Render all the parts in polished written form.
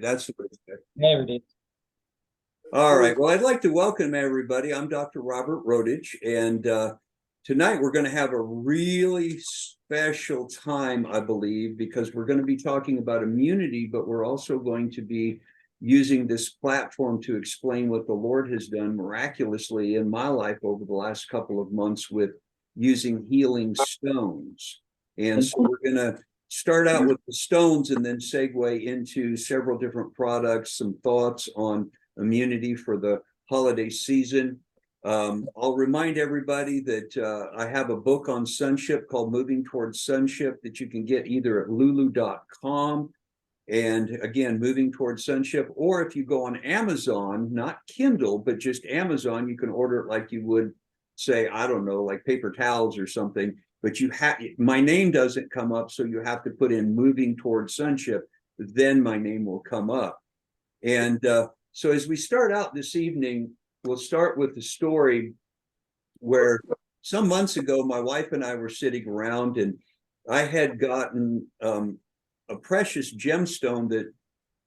That's what it's good. There it is. All right. Well, I'd like to welcome everybody. I'm Dr. Robert Rodich, and tonight we're going to have a really special time, I believe, because we're going to be talking about immunity, but we're also going to be using this platform to explain what the Lord has done miraculously in my life over the last couple of months with using healing stones. And so we're going to start out with the stones and then segue into several different products, some thoughts on immunity for the holiday season. I'll remind everybody that I have a book on sonship called Moving Towards Sonship that you can get either at lulu.com, and again, Moving Towards Sonship, or if you go on Amazon, not Kindle, but just Amazon, you can order it like you would, say, I don't know, like paper towels or something, but you have, my name doesn't come up, so you have to put in Moving Towards Sonship, then my name will come up. And so as we start out this evening, we'll start with the story where some months ago, my wife and I were sitting around, and I had gotten a precious gemstone that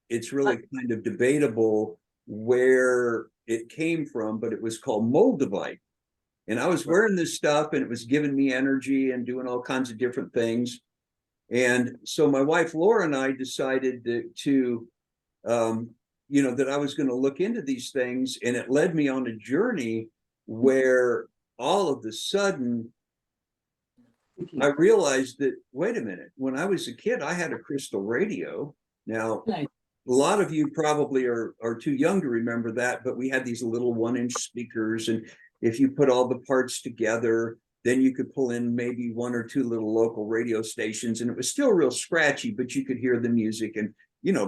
it's really kind of debatable where it came from, but it was called moldavite. And I was wearing this stuff, and it was giving me energy and doing all kinds of different things. And so my wife, Laura, and I decided that I was going to look into these things, and it led me on a journey where all of a sudden I realized that, wait a minute, when I was a kid, I had a crystal radio. Now, a lot of you probably are too young to remember that, but we had these little 1-inch speakers, and if you put all the parts together, then you could pull in maybe 1 or 2 little local radio stations, and it was still real scratchy, but you could hear the music. And,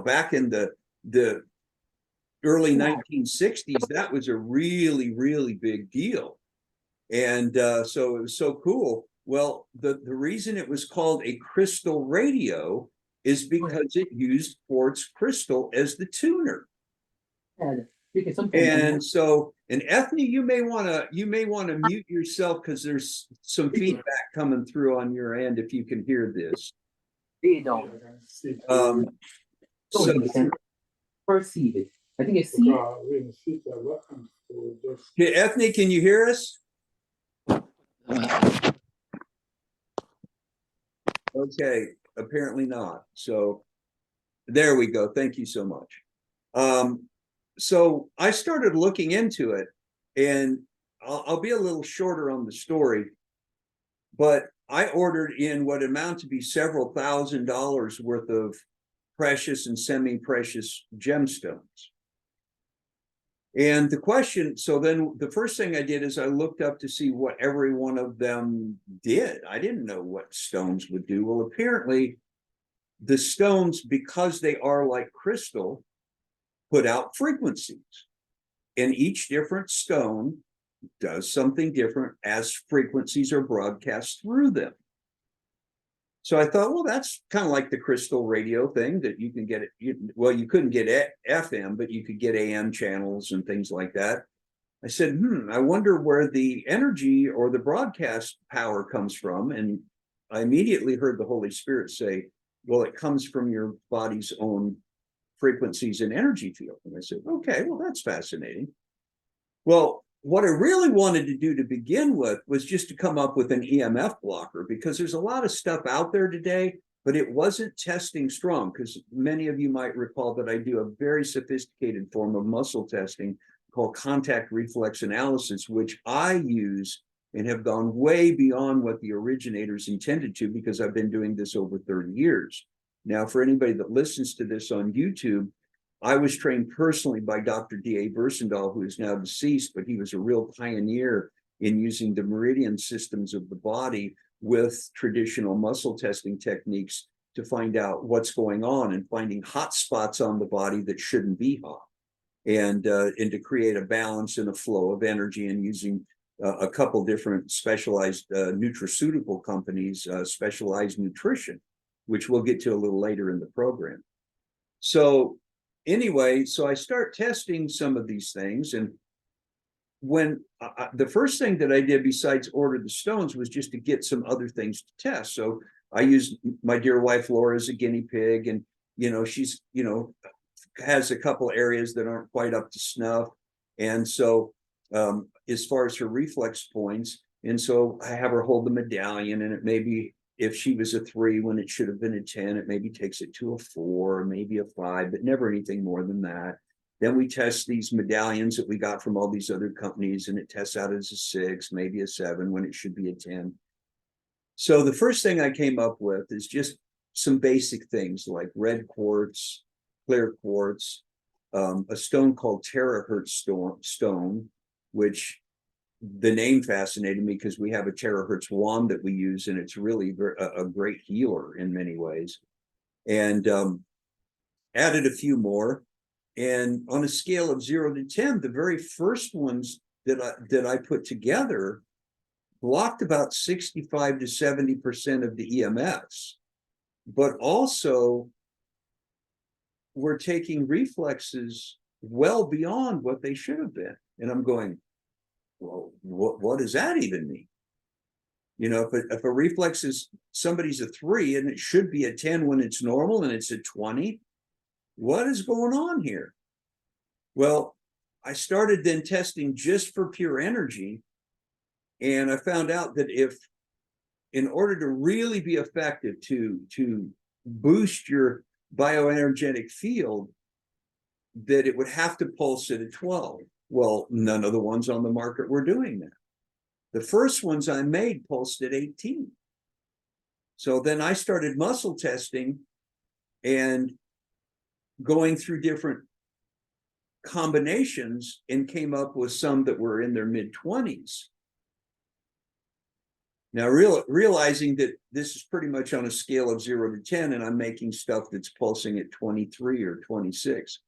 back in the early 1960s, that was a really, really big deal. And so it was so cool. Well, the reason it was called a crystal radio is because it used quartz crystal as the tuner. And so, and Ethne, you may want to mute yourself because there's some feedback coming through on your end if you can hear this. Perceive it. I think it's C. Ethne, can you hear us? Okay, apparently not. So there we go. Thank you so much. So I started looking into it, and I'll be a little shorter on the story, but I ordered in what amount to be several $1,000s worth of precious and semi-precious gemstones. And the question, so then the first thing I did is I looked up to see what every one of them did. I didn't know what stones would do. Well, apparently the stones, because they are like crystal, put out frequencies. And each different stone does something different as frequencies are broadcast through them. So I thought, well, that's kind of like the crystal radio thing that you can get it. You couldn't get FM, but you could get AM channels and things like that. I said, I wonder where the energy or the broadcast power comes from. And I immediately heard the Holy Spirit say, well, it comes from your body's own frequencies and energy field. And I said, okay, well, that's fascinating. Well, what I really wanted to do to begin with was just to come up with an EMF blocker, because there's a lot of stuff out there today, but it wasn't testing strong, because many of you might recall that I do a very sophisticated form of muscle testing called contact reflex analysis, which I use and have gone way beyond what the originators intended to, because I've been doing this over 30 years. Now, for anybody that listens to this on YouTube, I was trained personally by Dr. D.A. Bersendahl, who is now deceased, but he was a real pioneer in using the meridian systems of the body with traditional muscle testing techniques to find out what's going on and finding hot spots on the body that shouldn't be hot, and to create a balance and a flow of energy, and using a couple different specialized nutraceutical companies, specialized nutrition, which we'll get to a little later in the program. So anyway, so I start testing some of these things, and when the first thing that I did besides order the stones was just to get some other things to test. So I used my dear wife Laura as a guinea pig, and she's has a couple areas that aren't quite up to snuff. And so as far as her reflex points, and so I have her hold the medallion, and it may be, if she was a 3 when it should have been a 10, it maybe takes it to a 4, maybe a 5, but never anything more than that. Then we test these medallions that we got from all these other companies, and it tests out as a 6, maybe a 7 when it should be a 10. So the first thing I came up with is just some basic things like red quartz, clear quartz, a stone called terahertz stone, which the name fascinated me because we have a terahertz wand that we use, and it's really a great healer in many ways. And added a few more. And on a scale of 0 to 10, the very first ones that I put together blocked about 65 to 70% of the EMFs, but also were taking reflexes well beyond what they should have been. And I'm going, well, what does that even mean? You know, if a reflex is, somebody's a 3 and it should be a 10 when it's normal and it's a 20, what is going on here? Well, I started then testing just for pure energy, and I found out that in order to really be effective to boost your bioenergetic field, that it would have to pulse at a 12. Well, none of the ones on the market were doing that. The first ones I made pulsed at 18. So then I started muscle testing and going through different combinations and came up with some that were in their mid-20s. Now, realizing that this is pretty much on a scale of 0 to 10, and I'm making stuff that's pulsing at 23 or 26.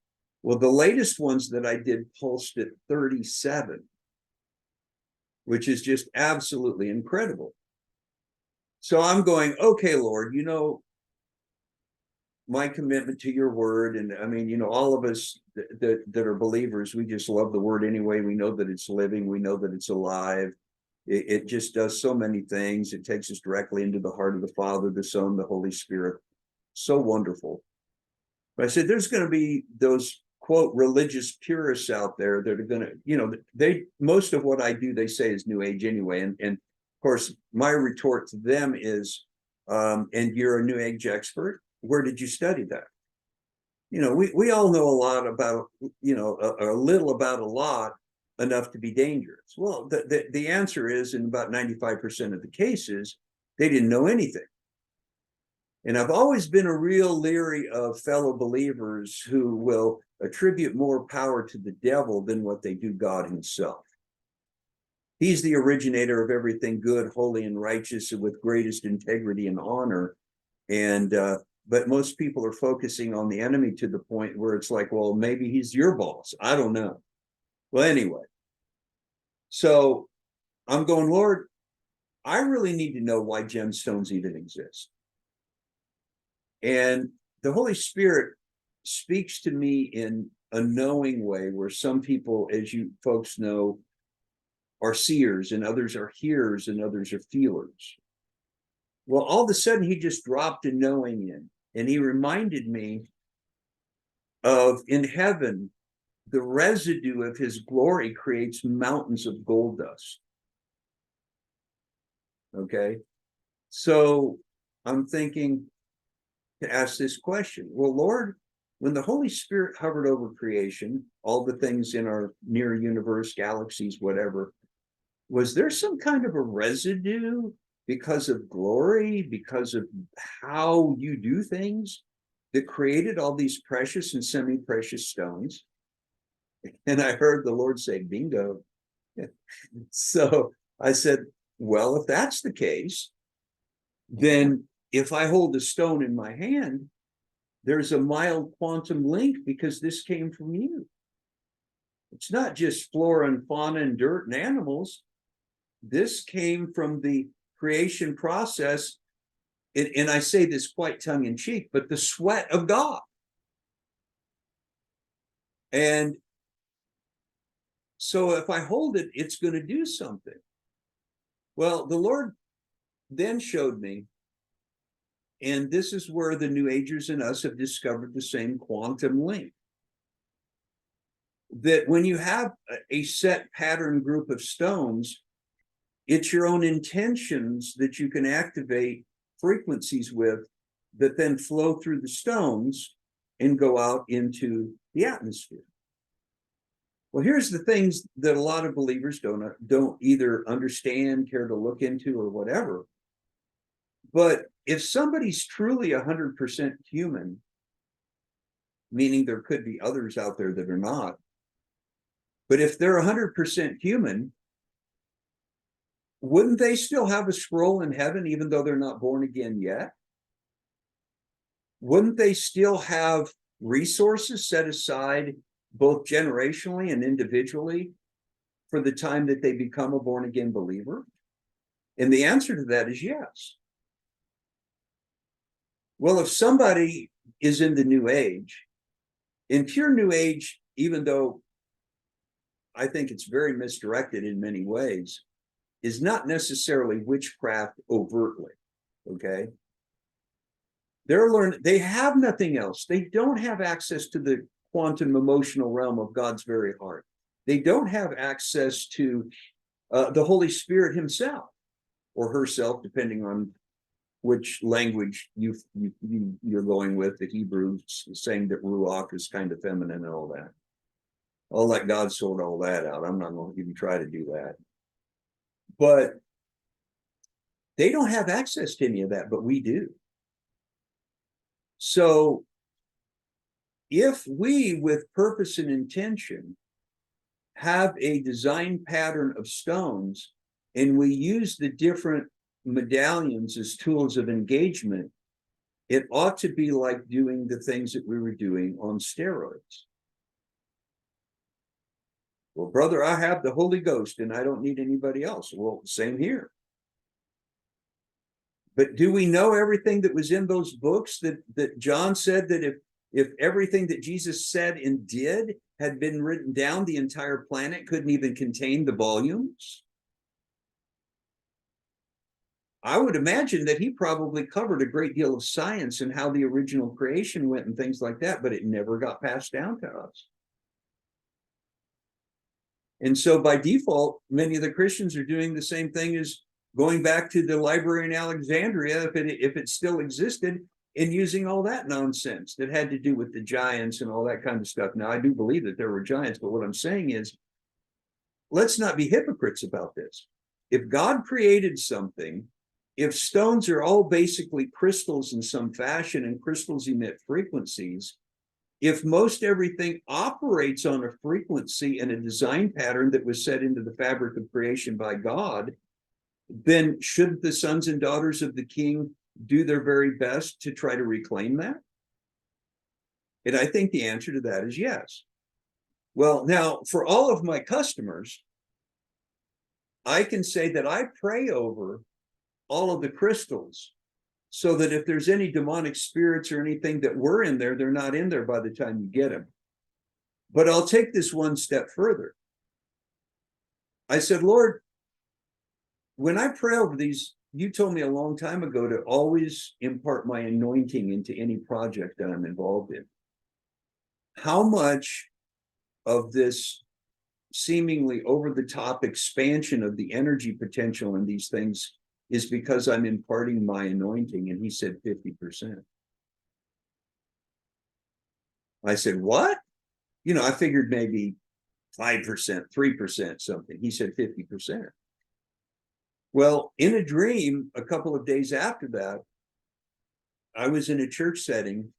Well, the latest ones that I did pulsed at 37, which is just absolutely incredible. So I'm going, okay, Lord, you know, my commitment to your word. And I mean, you know, all of us that are believers, we just love the word anyway. We know that it's living. We know that it's alive. It just does so many things. It takes us directly into the heart of the Father, the Son, the Holy Spirit. So wonderful. But I said, there's going to be those, quote, religious purists out there that are going to, you know, most of what I do, they say is New Age anyway. And of course, my retort to them is, and you're a New Age expert. Where did you study that? You know, we all know a lot about, you know, a little about a lot, enough to be dangerous. Well, the answer is, in about 95% of the cases, they didn't know anything. And I've always been a real leery of fellow believers who will attribute more power to the devil than what they do God himself. He's the originator of everything good, holy, and righteous, and with greatest integrity and honor. And but most people are focusing on the enemy to the point where it's like, well, maybe he's your boss. I don't know. Well, anyway, so I'm going, Lord, I really need to know why gemstones even exist. And the Holy Spirit speaks to me in a knowing way, where some people, as you folks know, are seers, and others are hearers, and others are feelers. Well, all of a sudden, he just dropped a knowing in, and he reminded me of, in heaven, the residue of his glory creates mountains of gold dust. Okay, so I'm thinking to ask this question. Well, Lord, when the Holy Spirit hovered over creation, all the things in our near universe, galaxies, whatever, was there some kind of a residue because of glory, because of how you do things, that created all these precious and semi-precious stones? And I heard the Lord say, bingo. So I said, well, if that's the case, then if I hold a stone in my hand, there's a mild quantum link, because this came from you. It's not just flora and fauna and dirt and animals. This came from the creation process. And I say this quite tongue in cheek, but the sweat of God. And so if I hold it, it's going to do something. Well, the Lord then showed me, and this is where the New Agers and us have discovered the same quantum link. that when you have a set pattern group of stones, it's your own intentions that you can activate frequencies with that then flow through the stones and go out into the atmosphere. Well, here's the things that a lot of believers don't either understand, care to look into, or whatever. But if somebody's truly 100% human, meaning there could be others out there that are not, but if they're 100% human, wouldn't they still have a scroll in heaven even though they're not born again yet? Wouldn't they still have resources set aside both generationally and individually for the time that they become a born again believer? And the answer to that is yes. Well, if somebody is in the New Age, in pure New Age, even though I think it's very misdirected in many ways, is not necessarily witchcraft overtly, okay? They have nothing else. They don't have access to the quantum emotional realm of God's very heart. They don't have access to the Holy Spirit himself or herself, depending on which language you're going with. The Hebrew saying that Ruach is kind of feminine and all that. I'll let God sort all that out. I'm not going to even try to do that. But they don't have access to any of that, but we do. So if we, with purpose and intention, have a design pattern of stones and we use the different medallions as tools of engagement, it ought to be like doing the things that we were doing on steroids. Well, brother, I have the Holy Ghost and I don't need anybody else. Well, same here. But do we know everything that was in those books that John said that if everything that Jesus said and did had been written down, the entire planet couldn't even contain the volumes? I would imagine that he probably covered a great deal of science and how the original creation went and things like that, but it never got passed down to us. And so by default, many of the Christians are doing the same thing as going back to the library in Alexandria, if it still existed, and using all that nonsense that had to do with the giants and all that kind of stuff. Now, I do believe that there were giants, but what I'm saying is, let's not be hypocrites about this. If God created something, if stones are all basically crystals in some fashion and crystals emit frequencies, if most everything operates on a frequency and a design pattern that was set into the fabric of creation by God, then shouldn't the sons and daughters of the King do their very best to try to reclaim that? And I think the answer to that is yes. Well, now, for all of my customers, I can say that I pray over all of the crystals so that if there's any demonic spirits or anything that were in there, they're not in there by the time you get them. But I'll take this one step further. I said, Lord, when I pray over these, you told me a long time ago to always impart my anointing into any project that I'm involved in. How much of this seemingly over-the-top expansion of the energy potential in these things is because I'm imparting my anointing? And he said 50%. I said, what? You know, I figured maybe 5%, 3%, something. He said 50%. Well, in a dream, a couple of days after that, I was in a church setting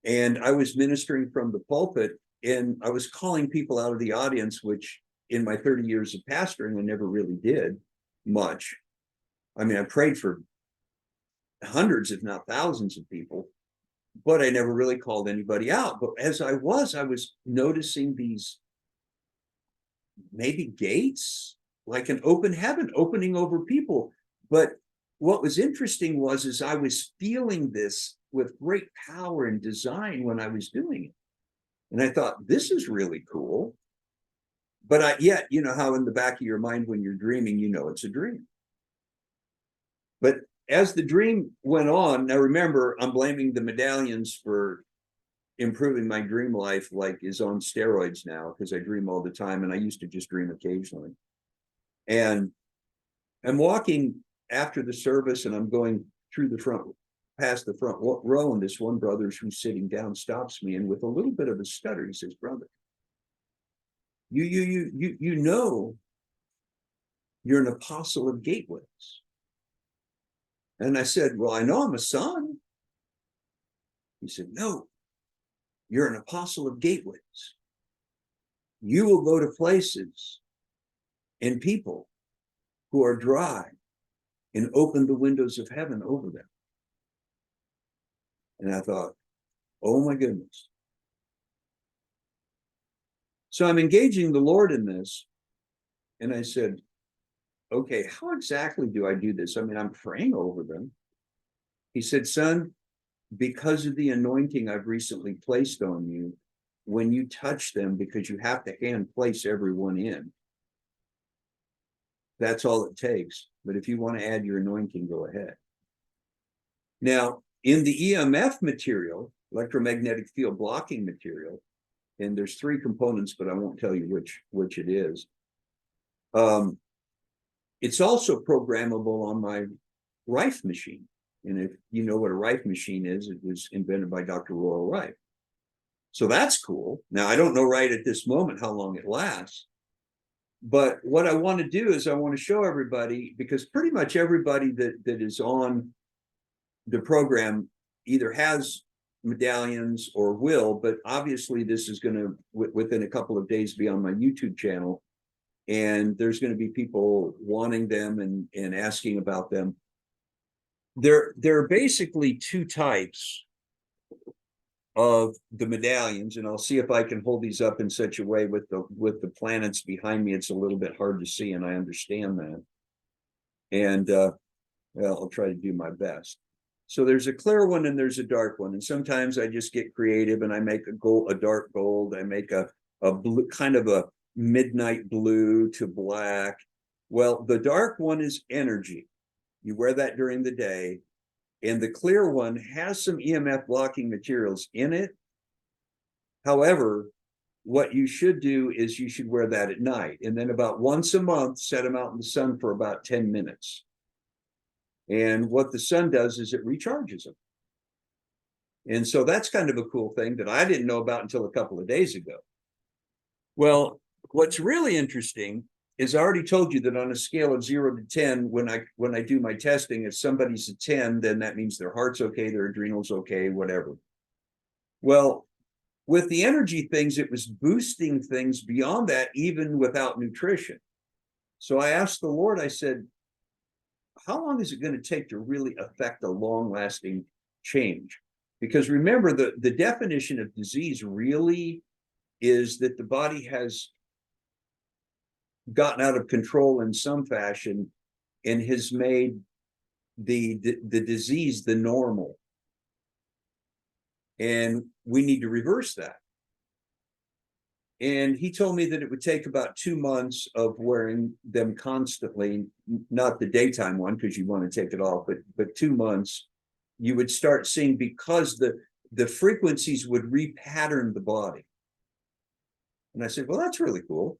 and I was ministering from the pulpit, and I was calling people out of the audience, which in my 30 years of pastoring, I never really did much. I mean, I prayed for hundreds, if not thousands of people, but I never really called anybody out. But as I was noticing these maybe gates, like an open heaven opening over people. But what was interesting is I was feeling this with great power and design when I was doing it. And I thought, this is really cool. But yet, you know how in the back of your mind when you're dreaming, you know it's a dream. But as the dream went on, now remember, I'm blaming the medallions for improving my dream life like is on steroids now, because I dream all the time, and I used to just dream occasionally. And I'm walking after the service, and I'm going through the front, past the front row, and this one brother who's sitting down stops me, and with a little bit of a stutter, he says, "Brother, you know you're an apostle of gateways." And I said, "Well, I know I'm a son." He said, "No, you're an apostle of gateways. You will go to places and people who are dry and open the windows of heaven over them." And I thought, oh my goodness. So I'm engaging the Lord in this. And I said, okay, how exactly do I do this? I mean, I'm praying over them. He said, "Son, because of the anointing I've recently placed on you, when you touch them, because you have to hand place everyone in, that's all it takes. But if you want to add your anointing, go ahead." Now, in the EMF material, electromagnetic field blocking material, and there's 3 components, but I won't tell you which it is. It's also programmable on my Rife machine. And if you know what a Rife machine is, it was invented by Dr. Royal Rife. So that's cool. Now, I don't know right at this moment how long it lasts. But what I want to do is I want to show everybody, because pretty much everybody that is on the program either has medallions or will, but obviously this is going to, within a couple of days, be on my YouTube channel. And there's going to be people wanting them and asking about them. There are basically 2 types of the medallions, and I'll see if I can hold these up in such a way with the planets behind me. It's a little bit hard to see, and I understand that. And well, I'll try to do my best. So there's a clear one and there's a dark one, and sometimes I just get creative and I make a dark gold. I make a blue, kind of a midnight blue to black. Well, the dark one is energy. You wear that during the day. And the clear one has some EMF blocking materials in it. However, what you should do is you should wear that at night. And then about once a month, set them out in the sun for about 10 minutes. And what the sun does is it recharges them. And so that's kind of a cool thing that I didn't know about until a couple of days ago. Well, what's really interesting is I already told you that on a scale of 0 to 10, when I do my testing, if somebody's a 10, then that means their heart's okay, their adrenals okay, whatever. Well, with the energy things, it was boosting things beyond that, even without nutrition. So I asked the Lord, I said, how long is it going to take to really affect a long-lasting change? Because remember, the definition of disease really is that the body has gotten out of control in some fashion and has made the disease the normal. And we need to reverse that. And he told me that it would take about 2 months of wearing them constantly, not the daytime one, because you want to take it off, but 2 months, you would start seeing, because the frequencies would repattern the body. And I said, well, that's really cool.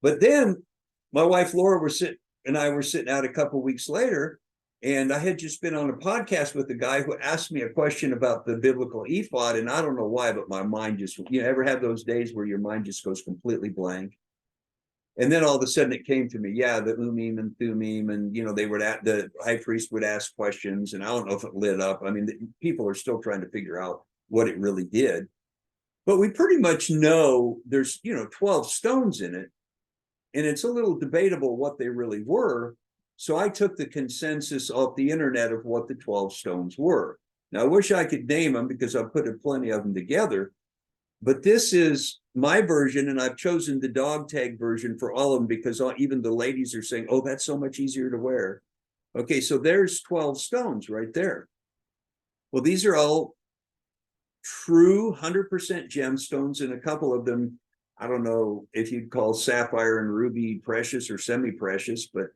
But then my wife Laura and I were sitting out a couple of weeks later, and I had just been on a podcast with a guy who asked me a question about the biblical ephod, and I don't know why, but my mind just, ever have those days where your mind just goes completely blank? And then all of a sudden it came to me, yeah, the Umim and Thummim, and the high priest would ask questions, and I don't know if it lit up. I mean, people are still trying to figure out what it really did. But we pretty much know there's 12 stones in it. And it's a little debatable what they really were. So I took the consensus off the internet of what the 12 stones were. Now, I wish I could name them, because I've put plenty of them together. But this is my version, and I've chosen the dog tag version for all of them, because even the ladies are saying, oh, that's so much easier to wear. Okay, so there's 12 stones right there. Well, these are all true 100% gemstones, and a couple of them, I don't know if you'd call sapphire and ruby precious or semi-precious, but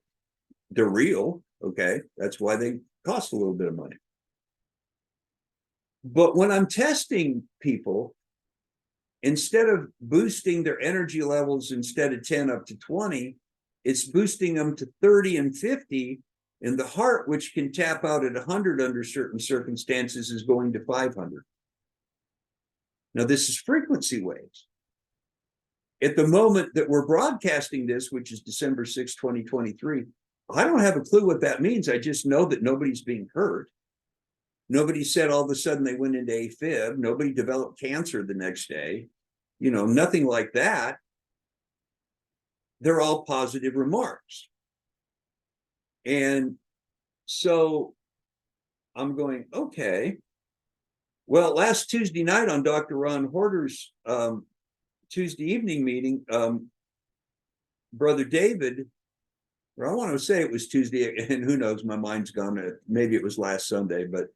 they're real. Okay, that's why they cost a little bit of money. But when I'm testing people, instead of boosting their energy levels instead of 10 up to 20, it's boosting them to 30 and 50. And the heart, which can tap out at 100 under certain circumstances, is going to 500. Now, this is frequency waves. At the moment that we're broadcasting this, which is December 6, 2023, I don't have a clue what that means. I just know that nobody's being hurt. Nobody said all of a sudden they went into AFib. Nobody developed cancer the next day. Nothing like that. They're all positive remarks. And so I'm going, okay. Well, last Tuesday night on Dr. Ron Horder's Tuesday evening meeting, Brother David, or I want to say it was Tuesday, and who knows, my mind's gone. Maybe it was last Sunday, but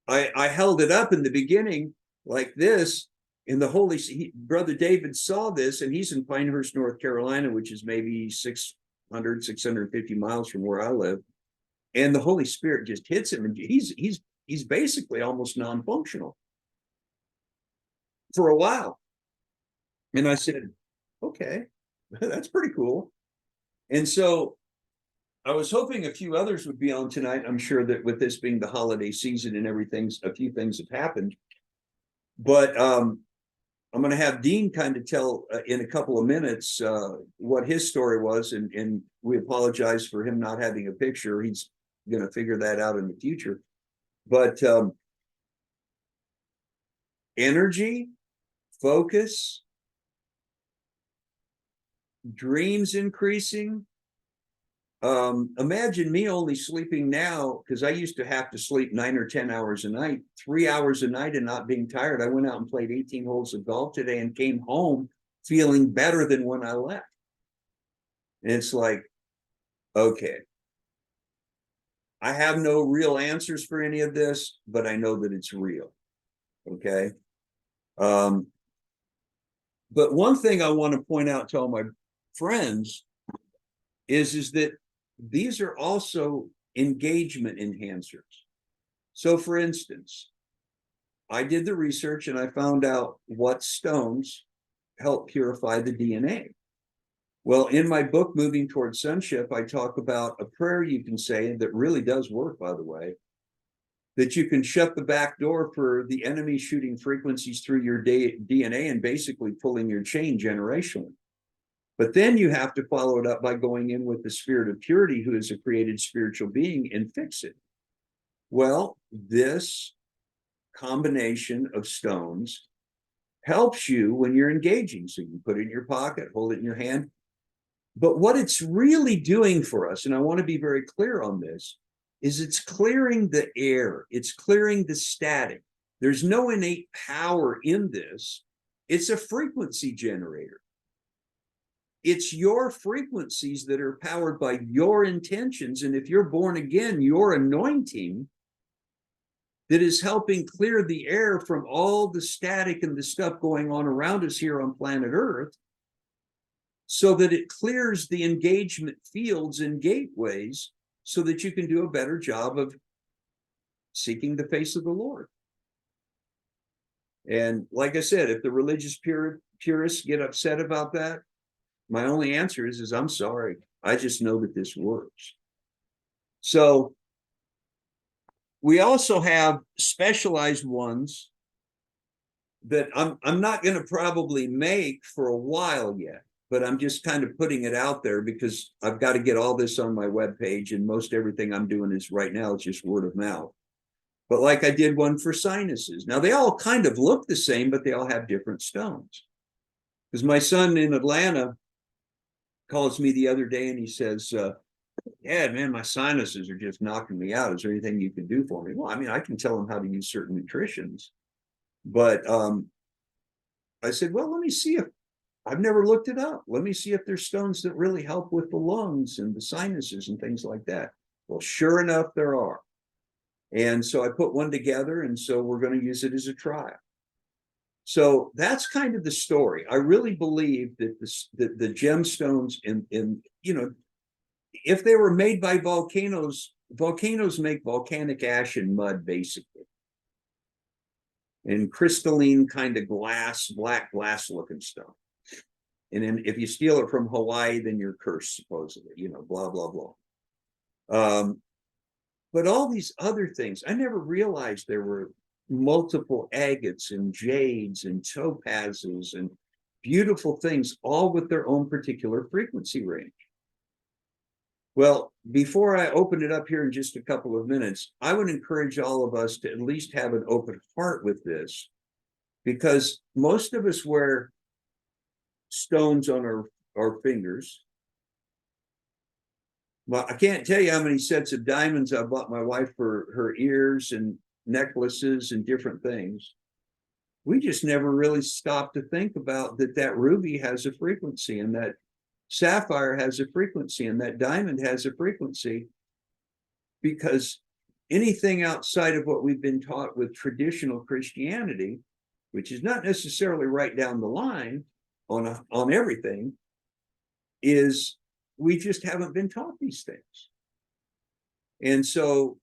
I held it up in the beginning like this, and Brother David saw this, and he's in Pinehurst, North Carolina, which is maybe 650 miles from where I live. And the Holy Spirit just hits him, and he's basically almost non-functional for a while. And I said, okay, that's pretty cool. And so I was hoping a few others would be on tonight. I'm sure that with this being the holiday season and everything, a few things have happened. But I'm going to have Dean kind of tell in a couple of minutes what his story was. And we apologize for him not having a picture. He's going to figure that out in the future. But energy, focus, dreams increasing. Imagine me only sleeping now, because I used to have to sleep 9 or 10 hours a night, 3 hours a night and not being tired. I went out and played 18 holes of golf today and came home feeling better than when I left. And it's like, okay, I have no real answers for any of this, but I know that it's real. Okay. But one thing I want to point out to all my friends is that these are also engagement enhancers. So for instance, I did the research and I found out what stones help purify the DNA. Well, in my book, Moving Towards Sonship, I talk about a prayer you can say that really does work, by the way, that you can shut the back door for the enemy shooting frequencies through your DNA and basically pulling your chain generationally. But then you have to follow it up by going in with the spirit of purity, who is a created spiritual being, and fix it. Well, this combination of stones helps you when you're engaging. So you can put it in your pocket, hold it in your hand. But what it's really doing for us, and I want to be very clear on this, is it's clearing the air. It's clearing the static. There's no innate power in this. It's a frequency generator. It's your frequencies that are powered by your intentions. And if you're born again, your anointing that is helping clear the air from all the static and the stuff going on around us here on planet Earth, so that it clears the engagement fields and gateways so that you can do a better job of seeking the face of the Lord. And like I said, if the religious purists get upset about that, my only answer is I'm sorry. I just know that this works. So we also have specialized ones that I'm not going to probably make for a while yet, but I'm just kind of putting it out there because I've got to get all this on my webpage, and most everything I'm doing is right now, it's just word of mouth. But like I did one for sinuses. Now they all kind of look the same, but they all have different stones. Because my son in Atlanta calls me the other day and he says, yeah, man, my sinuses are just knocking me out. Is there anything you can do for me? Well, I mean, I can tell him how to use certain nutritions. But I said, well, let me see if I've never looked it up. Let me see if there's stones that really help with the lungs and the sinuses and things like that. Well, sure enough, there are. And so I put one together, and so we're going to use it as a trial. So that's kind of the story. I really believe that the gemstones, in if they were made by volcanoes volcanoes make volcanic ash and mud, basically, and crystalline kind of glass, black glass looking stuff. And then if you steal it from Hawaii, then you're cursed, supposedly, blah, blah, blah. But all these other things, I never realized there were multiple agates and jades and topazes and beautiful things, all with their own particular frequency range. Well, before I open it up here in just a couple of minutes, I would encourage all of us to at least have an open heart with this, because most of us wear stones on our fingers. Well, I can't tell you how many sets of diamonds I bought my wife for her ears and necklaces and different things. We just never really stopped to think about that ruby has a frequency, and that sapphire has a frequency, and that diamond has a frequency, because anything outside of what we've been taught with traditional Christianity, which is not necessarily right down the line on everything, is we just haven't been taught these things. And so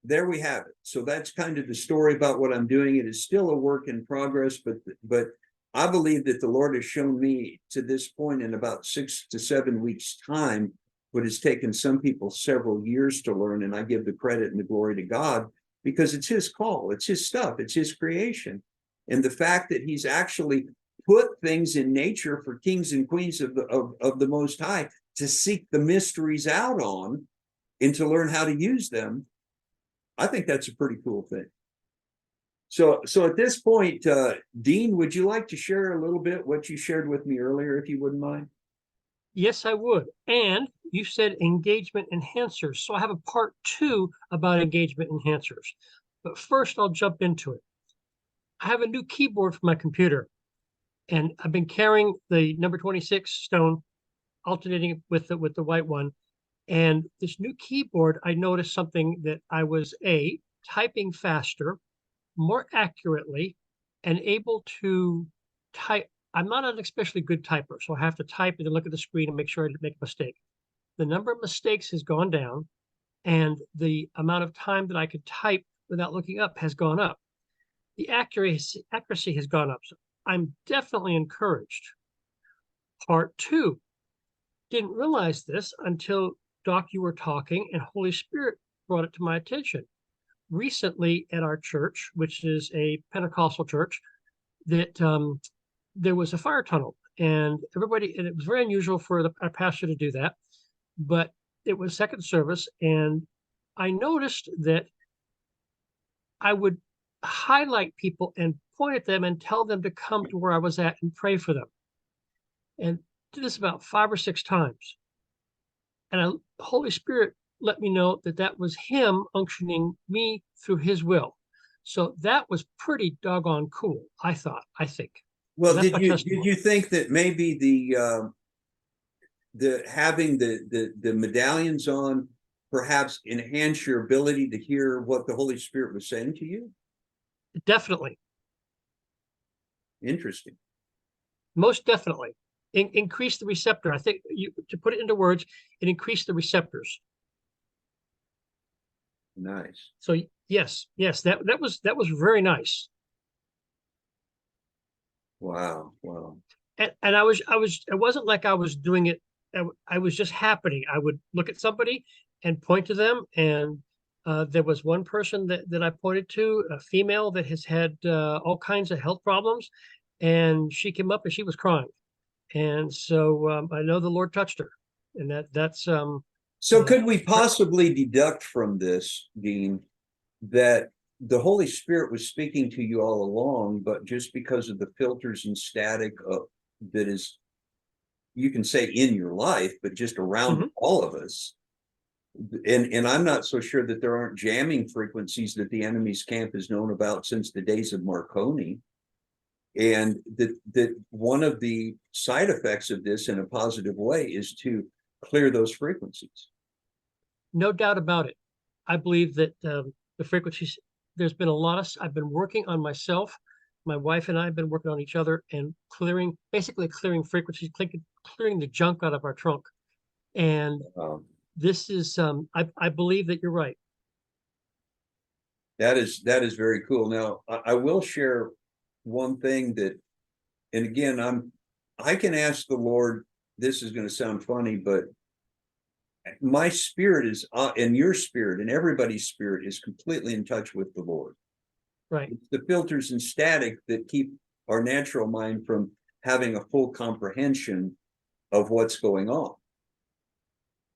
there we have it. So that's kind of the story about what I'm doing. It is still a work in progress, but I believe that the Lord has shown me to this point in about 6 to 7 weeks' time what has taken some people several years to learn. And I give the credit and the glory to God, because it's his call, it's his stuff, it's his creation. And the fact that he's actually put things in nature for kings and queens of the Most High to seek the mysteries out on and to learn how to use them, I think that's a pretty cool thing. So at this point, Dean, would you like to share a little bit what you shared with me earlier, if you wouldn't mind? Yes, I would. And you said engagement enhancers. So I have a part 2 about engagement enhancers. But first, I'll jump into it. I have a new keyboard for my computer, and I've been carrying the number 26 stone, alternating with the white one. And this new keyboard, I noticed something, that I was typing faster, more accurately, and able to type. I'm not an especially good typer, so I have to type and then look at the screen and make sure I didn't make a mistake. The number of mistakes has gone down, and the amount of time that I could type without looking up has gone up. The accuracy has gone up. So I'm definitely encouraged. Part 2, didn't realize this until, Doc, you were talking and Holy Spirit brought it to my attention. Recently at our church, which is a Pentecostal church, that there was a fire tunnel, and it was very unusual for our pastor to do that, but it was second service, and I noticed that I would highlight people and point at them and tell them to come to where I was at and pray for them. And did this about 5 or 6 times. And Holy Spirit let me know that was him unctioning me through his will. So that was pretty doggone cool, I think. Well, did you think that maybe the having the medallions on perhaps enhance your ability to hear what the Holy Spirit was saying to you? Definitely. Interesting. Most definitely. Increase the receptor. I think, to put it into words, it increased the receptors. Nice. So yes, that was very nice. Wow. And it wasn't like I was doing it. I was just happening. I would look at somebody and point to them, and there was one person that I pointed to, a female that has had all kinds of health problems, and she came up and she was crying, and so I know the Lord touched her, and that's. So could we possibly deduct from this, Dean, that the Holy Spirit was speaking to you all along, but just because of the filters and static that is, you can say, in your life, but just around all of us, and I'm not so sure that there aren't jamming frequencies that the enemy's camp has known about since the days of Marconi, and that one of the side effects of this in a positive way is to clear those frequencies. No doubt about it. I believe that the frequencies, there's been I've been working on myself. My wife and I have been working on each other and basically clearing frequencies, clearing the junk out of our trunk. And this is, I believe that you're right. That is very cool. Now, I will share one thing that, and again, I can ask the Lord, this is going to sound funny, but my spirit is, and your spirit and everybody's spirit is completely in touch with the Lord. Right. It's the filters and static that keep our natural mind from having a full comprehension of what's going on.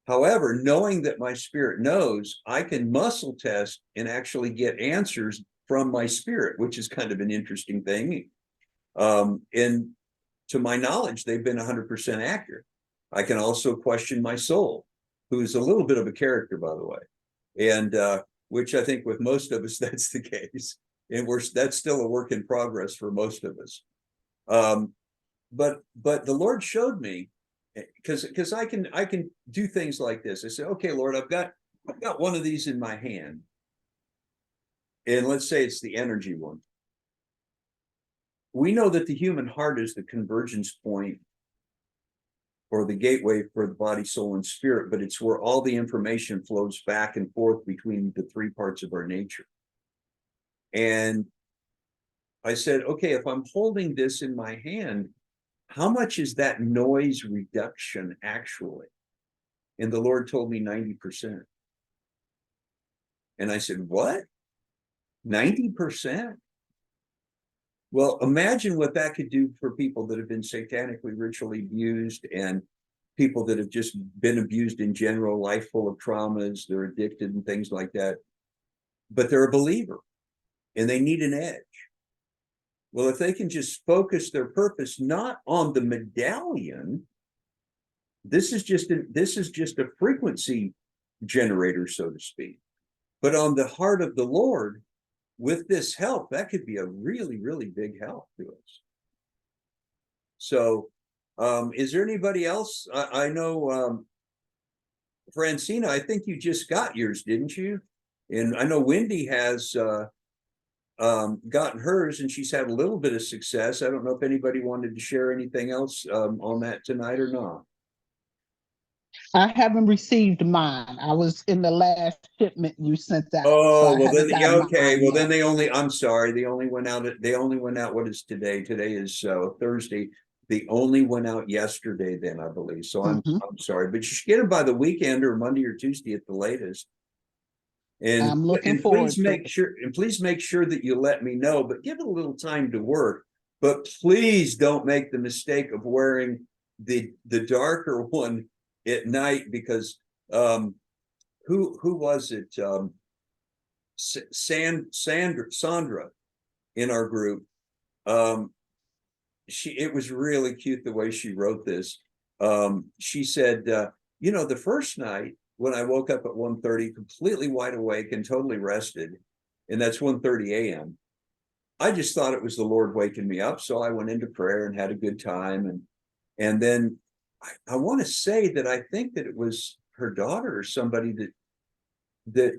However, knowing that my spirit knows, I can muscle test and actually get answers from my spirit, which is kind of an interesting thing. And to my knowledge, they've been 100% accurate. I can also question my soul, who's a little bit of a character, by the way, and which I think with most of us that's the case, and that's still a work in progress for most of us. But the Lord showed me, because I can do things like this. I say, okay, Lord, I've got one of these in my hand, and let's say it's the energy one. We know that the human heart is the convergence point or the gateway for the body, soul, and spirit, but it's where all the information flows back and forth between the three parts of our nature. And I said, okay, if I'm holding this in my hand, how much is that noise reduction actually? And the Lord told me 90%. And I said, what? 90%? Well, imagine what that could do for people that have been satanically ritually abused, and people that have just been abused in general, life full of traumas, they're addicted and things like that. But they're a believer and they need an edge. Well, if they can just focus their purpose not on the medallion, this is just a frequency generator, so to speak, but on the heart of the Lord. With this help, that could be a really, really big help to us. So, is there anybody else? I know, Francina, I think you just got yours, didn't you? And I know Wendy has gotten hers, and she's had a little bit of success. I don't know if anybody wanted to share anything else on that tonight or not. I haven't received mine. I was in the last shipment you sent out. Oh, so well then, okay. Well, yet. then I'm sorry. They only went out. What is today? Today is Thursday. They only went out yesterday then, I believe. So I'm sorry, but you should get them by the weekend or Monday or Tuesday at the latest. And I'm looking forward please make sure, that you let me know, but give it a little time to work. But please don't make the mistake of wearing the darker one at night, because who was it? Sandra in our group. It was really cute the way she wrote this. She said, the first night when I woke up at 1:30, completely wide awake and totally rested, and that's 1:30 a.m. I just thought it was the Lord waking me up. So I went into prayer and had a good time. And then I want to say that I think that it was her daughter or somebody that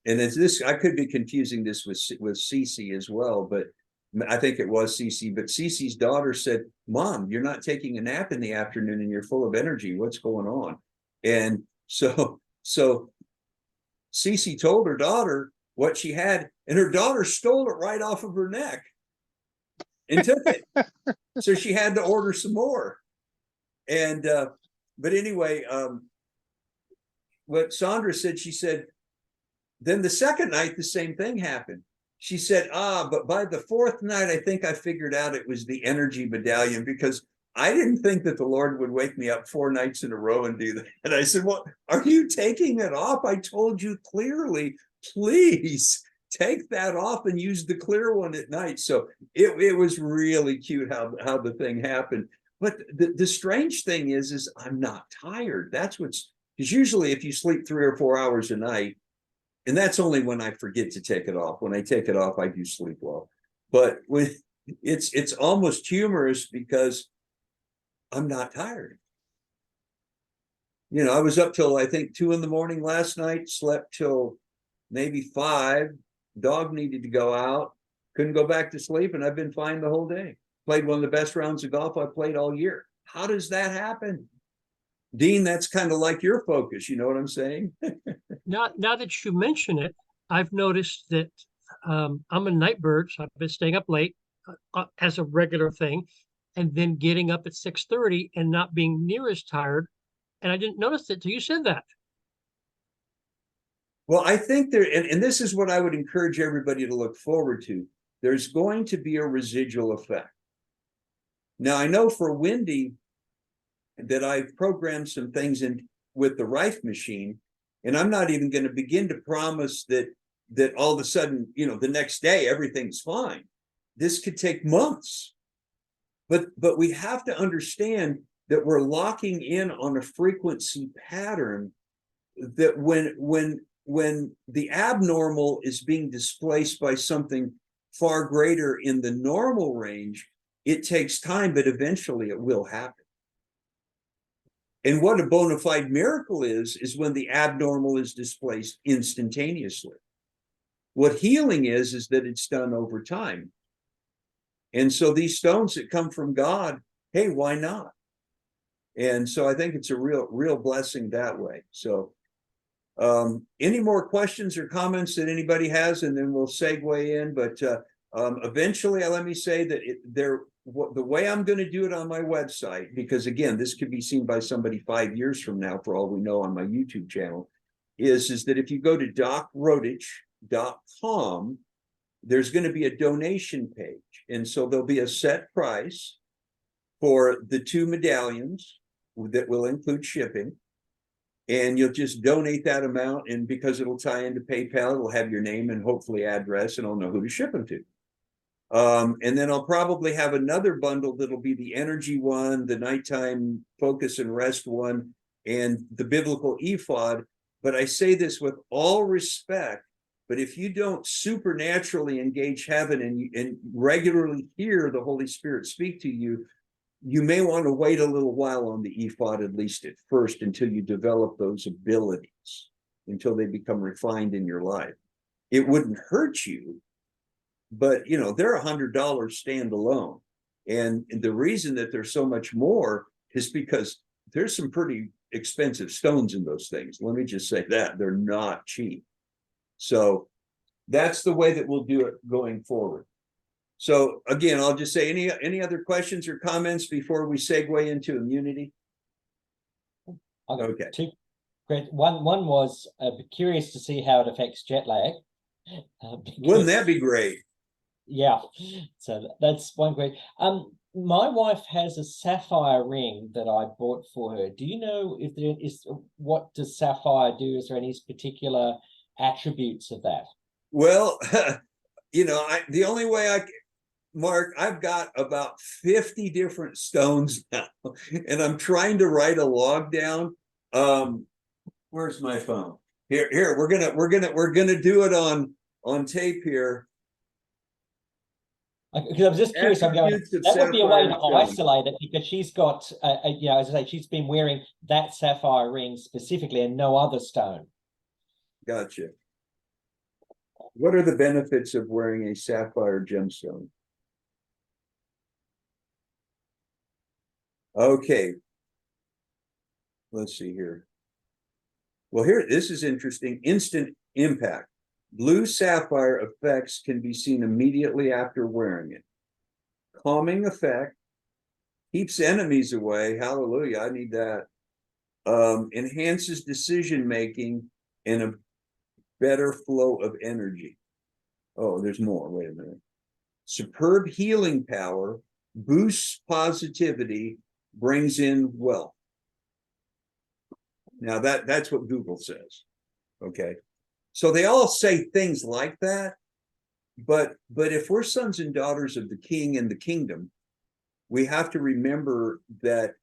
and it's this, I could be confusing this with Cece as well, but I think it was Cece. But Cece's daughter said, "Mom, you're not taking a nap in the afternoon and you're full of energy. What's going on?" And so Cece told her daughter what she had, and her daughter stole it right off of her neck and took it. So she had to order some more. And but anyway, what Sandra said, she said, then the second night, the same thing happened. She said, but by the fourth night, I think I figured out it was the energy medallion, because I didn't think that the Lord would wake me up 4 nights in a row and do that. And I said, well, are you taking it off? I told you clearly, please take that off and use the clear one at night. So it was really cute how the thing happened. But the strange thing is I'm not tired. That's because usually if you sleep 3 or 4 hours a night, and that's only when I forget to take it off. When I take it off, I do sleep well. But when it's almost humorous because I'm not tired. I was up till I think 2 a.m. last night, slept till maybe 5. Dog needed to go out, couldn't go back to sleep, and I've been fine the whole day. Played one of the best rounds of golf I've played all year. How does that happen? Dean, that's kind of like your focus. You know what I'm saying? Now that you mention it, I've noticed that I'm a night bird, so I've been staying up late as a regular thing, and then getting up at 6:30 and not being near as tired. And I didn't notice it till you said that. Well, I think there, and this is what I would encourage everybody to look forward to. There's going to be a residual effect. Now, I know for Wendy that I've programmed some things in with the Rife machine, and I'm not even going to begin to promise that all of a sudden, the next day everything's fine. This could take months. But we have to understand that we're locking in on a frequency pattern that when the abnormal is being displaced by something far greater in the normal range, it takes time, but eventually it will happen. And what a bona fide miracle is when the abnormal is displaced instantaneously. What healing is that it's done over time. And so these stones that come from God, hey, why not? And so I think it's a real blessing that way. So any more questions or comments that anybody has, and then we'll segue in. But eventually, let me say that the way I'm going to do it on my website, because again, this could be seen by somebody 5 years from now, for all we know, on my YouTube channel, is that if you go to docrodich.com, there's going to be a donation page. And so there'll be a set price for the 2 medallions that will include shipping. And you'll just donate that amount. And because it'll tie into PayPal, it'll have your name and hopefully address, and I'll know who to ship them to. And then I'll probably have another bundle that'll be the energy one, the nighttime focus and rest one, and the biblical ephod. But I say this with all respect, but if you don't supernaturally engage heaven and regularly hear the Holy Spirit speak to you, you may want to wait a little while on the ephod, at least at first, until you develop those abilities, until they become refined in your life. It wouldn't hurt you, but they're $100 standalone. And the reason that there's so much more is because there's some pretty expensive stones in those things. Let me just say that they're not cheap. So that's the way that we'll do it going forward. So again, I'll just say any other questions or comments before we segue into immunity? Okay. Two great. One was curious to see how it affects jet lag. Wouldn't that be great? Yeah. So that's one great. My wife has a sapphire ring that I bought for her. Do you know if there is, what does sapphire do? Is there any particular attributes of that? Well, the only way Mark, I've got about 50 different stones now, and I'm trying to write a log down. Where's my phone? Here, we're gonna do it on tape here. Because I was just curious, I'm going, that would be a way to isolate it, because she's got, as I say, she's been wearing that sapphire ring specifically and no other stone. Gotcha. What are the benefits of wearing a sapphire gemstone? Okay. Let's see here. Well, this is interesting. Instant impact. Blue sapphire effects can be seen immediately after wearing it. Calming effect. Keeps enemies away. Hallelujah. I need that. Enhances decision making and a better flow of energy. Oh, there's more. Wait a minute. Superb healing power. Boosts positivity. Brings in wealth. Now that's what Google says. Okay. So they all say things like that, but if we're sons and daughters of the King and the kingdom, we have to remember that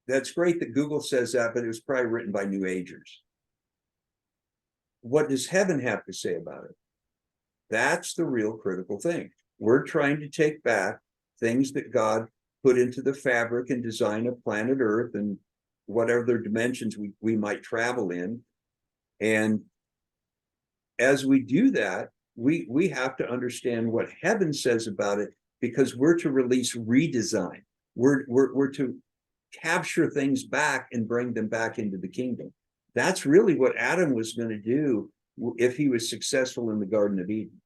that's great that Google says that, but it was probably written by New Agers. What does heaven have to say about it? That's the real critical thing. We're trying to take back things that God put into the fabric and design of planet Earth and whatever their dimensions we might travel in. And as we do that, we have to understand what heaven says about it, because we're to release redesign. We're to capture things back and bring them back into the kingdom. That's really what Adam was going to do if he was successful in the Garden of Eden.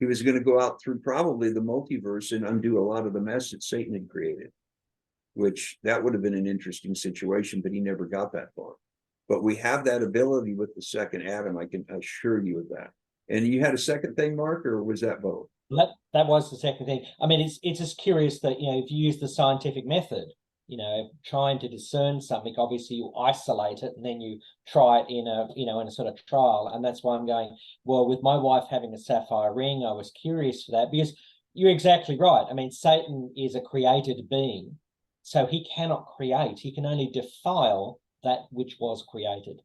He was going to go out through probably the multiverse and undo a lot of the mess that Satan had created, which that would have been an interesting situation, but he never got that far. But we have that ability with the second Adam, I can assure you of that. And you had a second thing, Mark, or was that both? That was the second thing. I mean, it's just curious that, you know, if you use the scientific method, you know, trying to discern something, obviously you isolate it and then you try it in a, you know, in a sort of trial. And that's why I'm going, well, with my wife having a sapphire ring, I was curious for that, because you're exactly right. I mean, Satan is a created being, so he cannot create. He can only defile that which was created.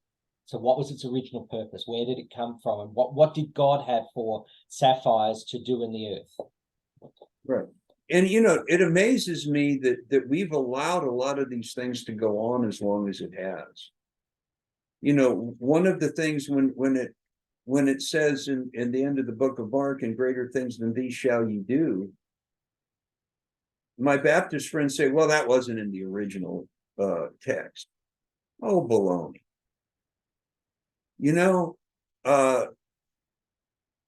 So what was its original purpose? Where did it come from? And what did God have for sapphires to do in the earth? Right. And, you know, it amazes me that we've allowed a lot of these things to go on as long as it has. You know, one of the things when it says in the end of the book of Mark, and greater things than these shall you do, my Baptist friends say, well, that wasn't in the original text. Oh, baloney. You know,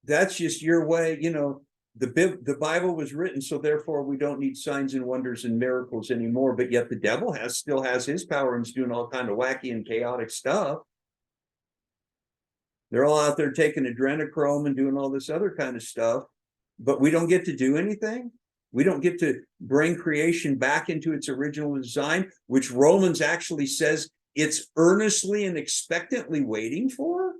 that's just your way. You know, the Bible was written, so therefore we don't need signs and wonders and miracles anymore. But yet the devil still has his power and is doing all kind of wacky and chaotic stuff. They're all out there taking adrenochrome and doing all this other kind of stuff, but we don't get to do anything. We don't get to bring creation back into its original design, which Romans actually says it's earnestly and expectantly waiting for.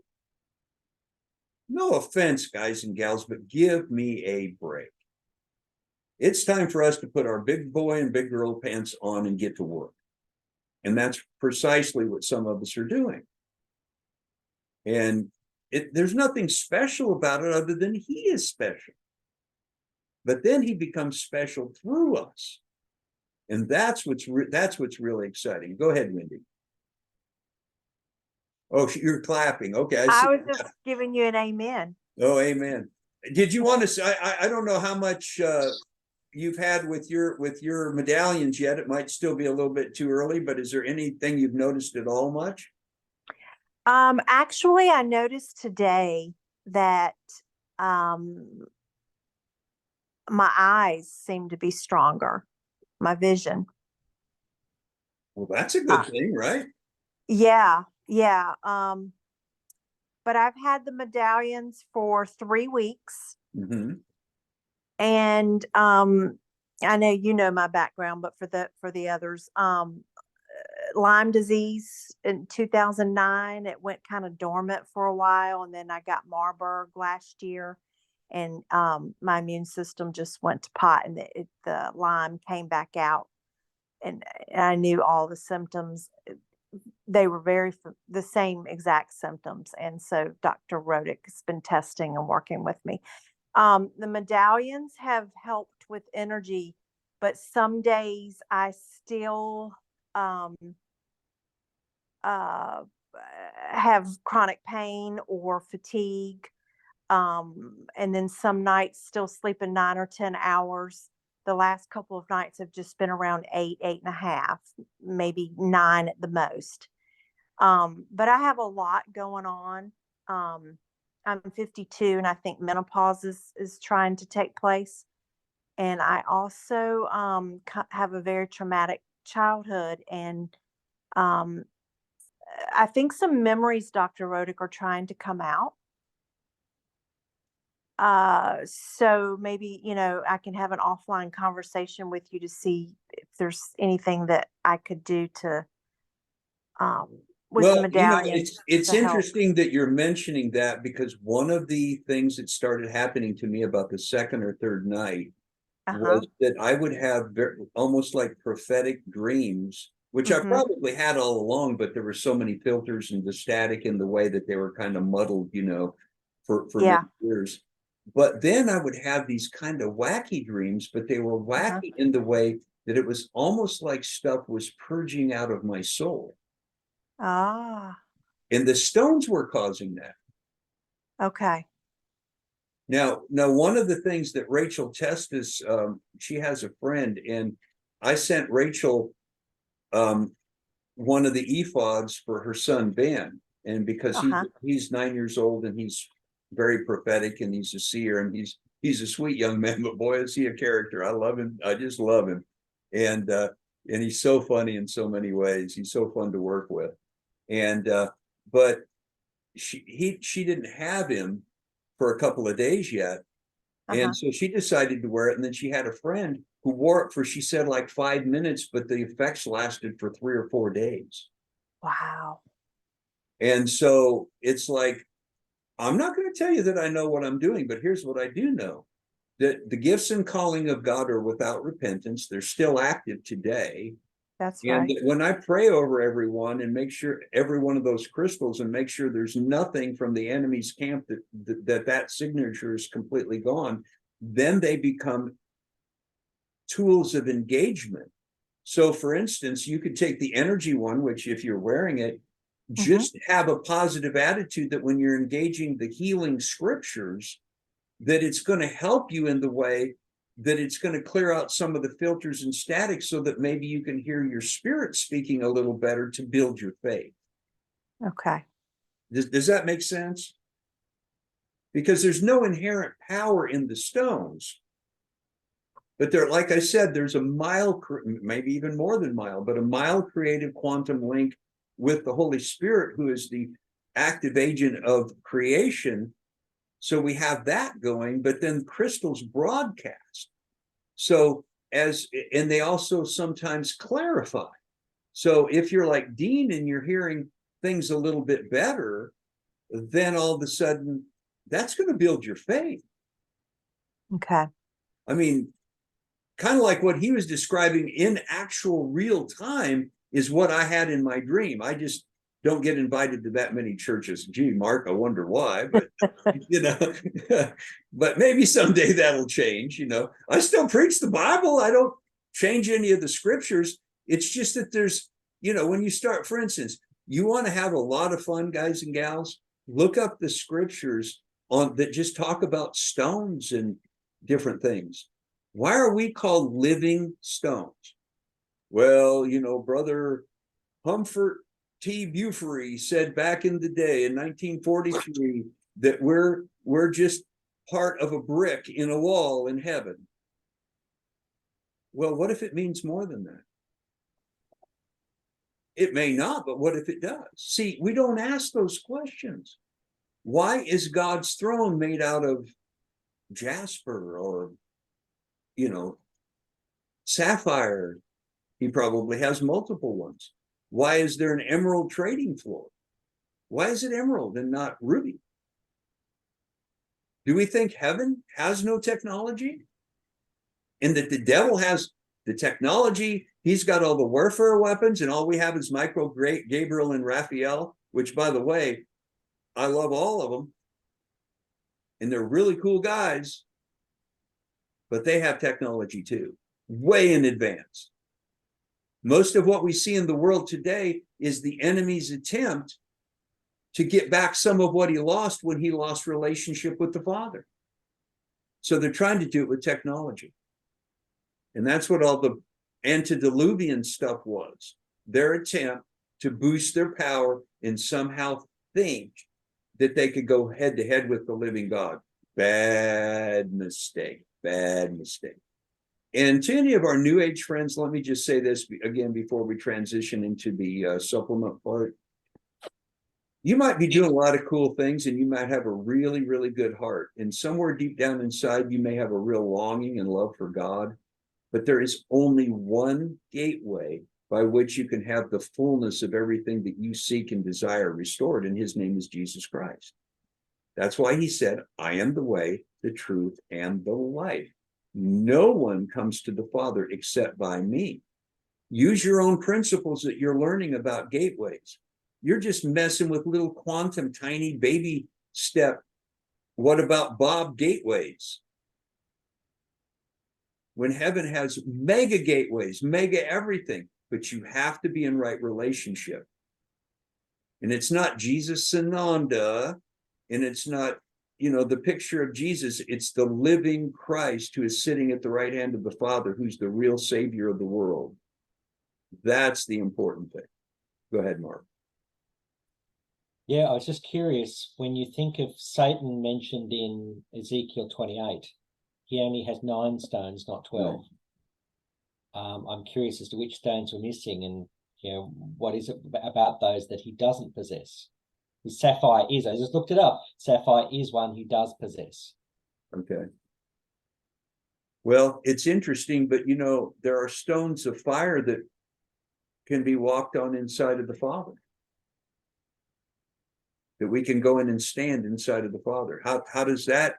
No offense, guys and gals, but give me a break. It's time for us to put our big boy and big girl pants on and get to work. And that's precisely what some of us are doing. And there's nothing special about it other than he is special. But then he becomes special through us. And that's what's really exciting. Go ahead, Wendy. Oh, you're clapping. Okay. I was just giving you an amen. Oh, amen. Did you want to say, I don't know how much you've had with your medallions yet. It might still be a little bit too early, but is there anything you've noticed at all much? Actually, I noticed today that my eyes seem to be stronger, my vision. Well, that's a good thing, right? Yeah. But I've had the medallions for 3 weeks. Mm-hmm. And I know you know my background, but for the others, Lyme disease in 2009, it went kind of dormant for a while, and then I got Marburg last year, and my immune system just went to pot, and the Lyme came back out, and I knew all the symptoms. They were the same exact symptoms, and so Dr. Rodick has been testing and working with me. The medallions have helped with energy, but some days I still have chronic pain or fatigue, and then some nights still sleeping 9 or 10 hours. The last couple of nights have just been around 8.5, maybe 9 at the most. But I have a lot going on. I'm 52, and I think menopause is trying to take place. And I also have a very traumatic childhood, and I think some memories, Dr. Rodick, are trying to come out. So maybe, I can have an offline conversation with you to see if there's anything that I could do to, with the medallions. It's interesting that you're mentioning that, because one of the things that started happening to me about the second or third night was that I would have almost like prophetic dreams, which I probably had all along, but there were so many filters and the static in the way that they were kind of muddled, for many years. But then I would have these kind of wacky dreams, but they were wacky in the way that it was almost like stuff was purging out of my soul. Ah. And the stones were causing that. Okay. Now, one of the things that Rachel Testis, she has a friend, and I sent Rachel one of the ephods for her son Ben, and because he's 9 years old and he's very prophetic and he's a seer and he's a sweet young man, but boy is he a character. I love him. I just love him, and he's so funny in so many ways. He's so fun to work with, and but she didn't have him for a couple of days yet, and so she decided to wear it, and then she had a friend who wore it for, she said, like 5 minutes, but the effects lasted for 3 or 4 days. Wow. And so it's like, I'm not going to tell you that I know what I'm doing, but here's what I do know. That the gifts and calling of God are without repentance. They're still active today. That's And right. when I pray over everyone and make sure every one of those crystals and make sure there's nothing from the enemy's camp that signature is completely gone, then they become tools of engagement. So for instance, you could take the energy one, which if you're wearing it, just have a positive attitude that when you're engaging the healing scriptures, that it's going to help you in the way that it's going to clear out some of the filters and static so that maybe you can hear your spirit speaking a little better to build your faith. Okay. Does that make sense? Because there's no inherent power in the stones. But there, like I said, there's a mild, maybe even more than mild, but a mild creative quantum link with the Holy Spirit, who is the active agent of creation. So we have that going, but then crystals broadcast. So and they also sometimes clarify. So if you're like Dean and you're hearing things a little bit better, then all of a sudden that's going to build your faith. Okay. I mean, kind of like what he was describing in actual real time is what I had in my dream. I just don't get invited to that many churches. Gee, Mark, I wonder why, but but maybe someday that'll change. I still preach the Bible. I don't change any of the scriptures. It's just that there's, when you start, for instance, you want to have a lot of fun, guys and gals, look up the scriptures that just talk about stones and different things. Why are we called living stones? Well, Brother Humford T. Buford said back in the day in 1943 that we're just part of a brick in a wall in heaven. Well, what if it means more than that? It may not, but what if it does? See, we don't ask those questions. Why is God's throne made out of jasper or, sapphire? He probably has multiple ones. Why is there an emerald trading floor? Why is it emerald and not ruby? Do we think heaven has no technology? And that the devil has the technology? He's got all the warfare weapons, and all we have is Michael, Gabriel, and Raphael, which, by the way, I love all of them. And they're really cool guys, but they have technology too, way in advance. Most of what we see in the world today is the enemy's attempt to get back some of what he lost when he lost relationship with the Father. So they're trying to do it with technology. And that's what all the antediluvian stuff was. Their attempt to boost their power and somehow think that they could go head to head with the living God. Bad mistake, bad mistake. And to any of our New Age friends, let me just say this again before we transition into the supplement part. You might be doing a lot of cool things and you might have a really, really good heart. And somewhere deep down inside, you may have a real longing and love for God. But there is only one gateway by which you can have the fullness of everything that you seek and desire restored. And his name is Jesus Christ. That's why he said, I am the way, the truth, and the life. No one comes to the Father except by me. Use your own principles that you're learning about gateways. You're just messing with little quantum, tiny baby step. What about Bob gateways? When heaven has mega gateways, mega everything, but you have to be in right relationship. And it's not Jesus Sananda, and it's not, the picture of Jesus. It's the living Christ who is sitting at the right hand of the Father, who's the real Savior of the world. That's the important thing. Go ahead, Mark. Yeah, I was just curious, when you think of Satan mentioned in Ezekiel 28, he only has 9 stones, not 12. I'm curious as to which stones were missing, and what is it about those that he doesn't possess? The sapphire is, I just looked it up, sapphire is one he does possess. Okay. Well, it's interesting, but there are stones of fire that can be walked on inside of the Father. That we can go in and stand inside of the Father. How does that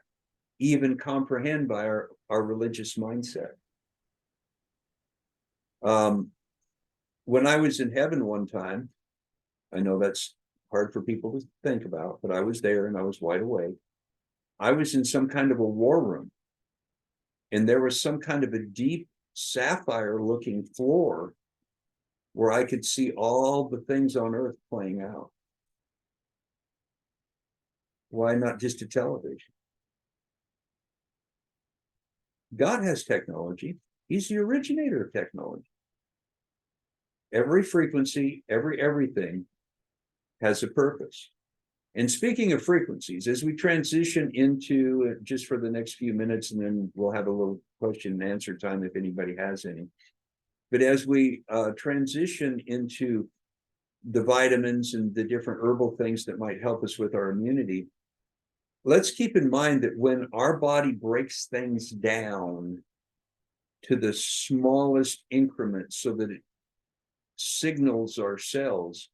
even comprehend by our religious mindset? When I was in heaven one time, I know that's hard for people to think about, but I was there and I was wide awake. I was in some kind of a war room, and there was some kind of a deep sapphire looking floor where I could see all the things on earth playing out. Why not just a television? God has technology. He's the originator of technology. Every frequency, everything has a purpose. And speaking of frequencies, as we transition into, just for the next few minutes, and then we'll have a little question and answer time if anybody has any. But as we transition into the vitamins and the different herbal things that might help us with our immunity, let's keep in mind that when our body breaks things down to the smallest increments so that it signals our cells,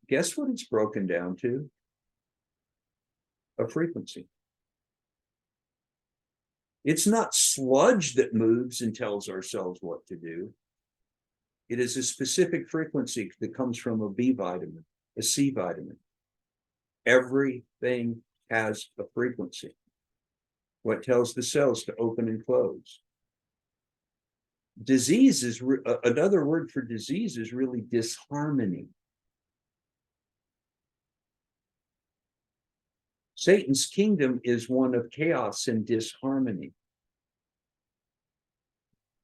guess what it's broken down to? A frequency. It's not sludge that moves and tells our cells what to do. It is a specific frequency that comes from a B vitamin, a C vitamin. Everything has a frequency. What tells the cells to open and close. Disease is another word for disease is really disharmony. Satan's kingdom is one of chaos and disharmony.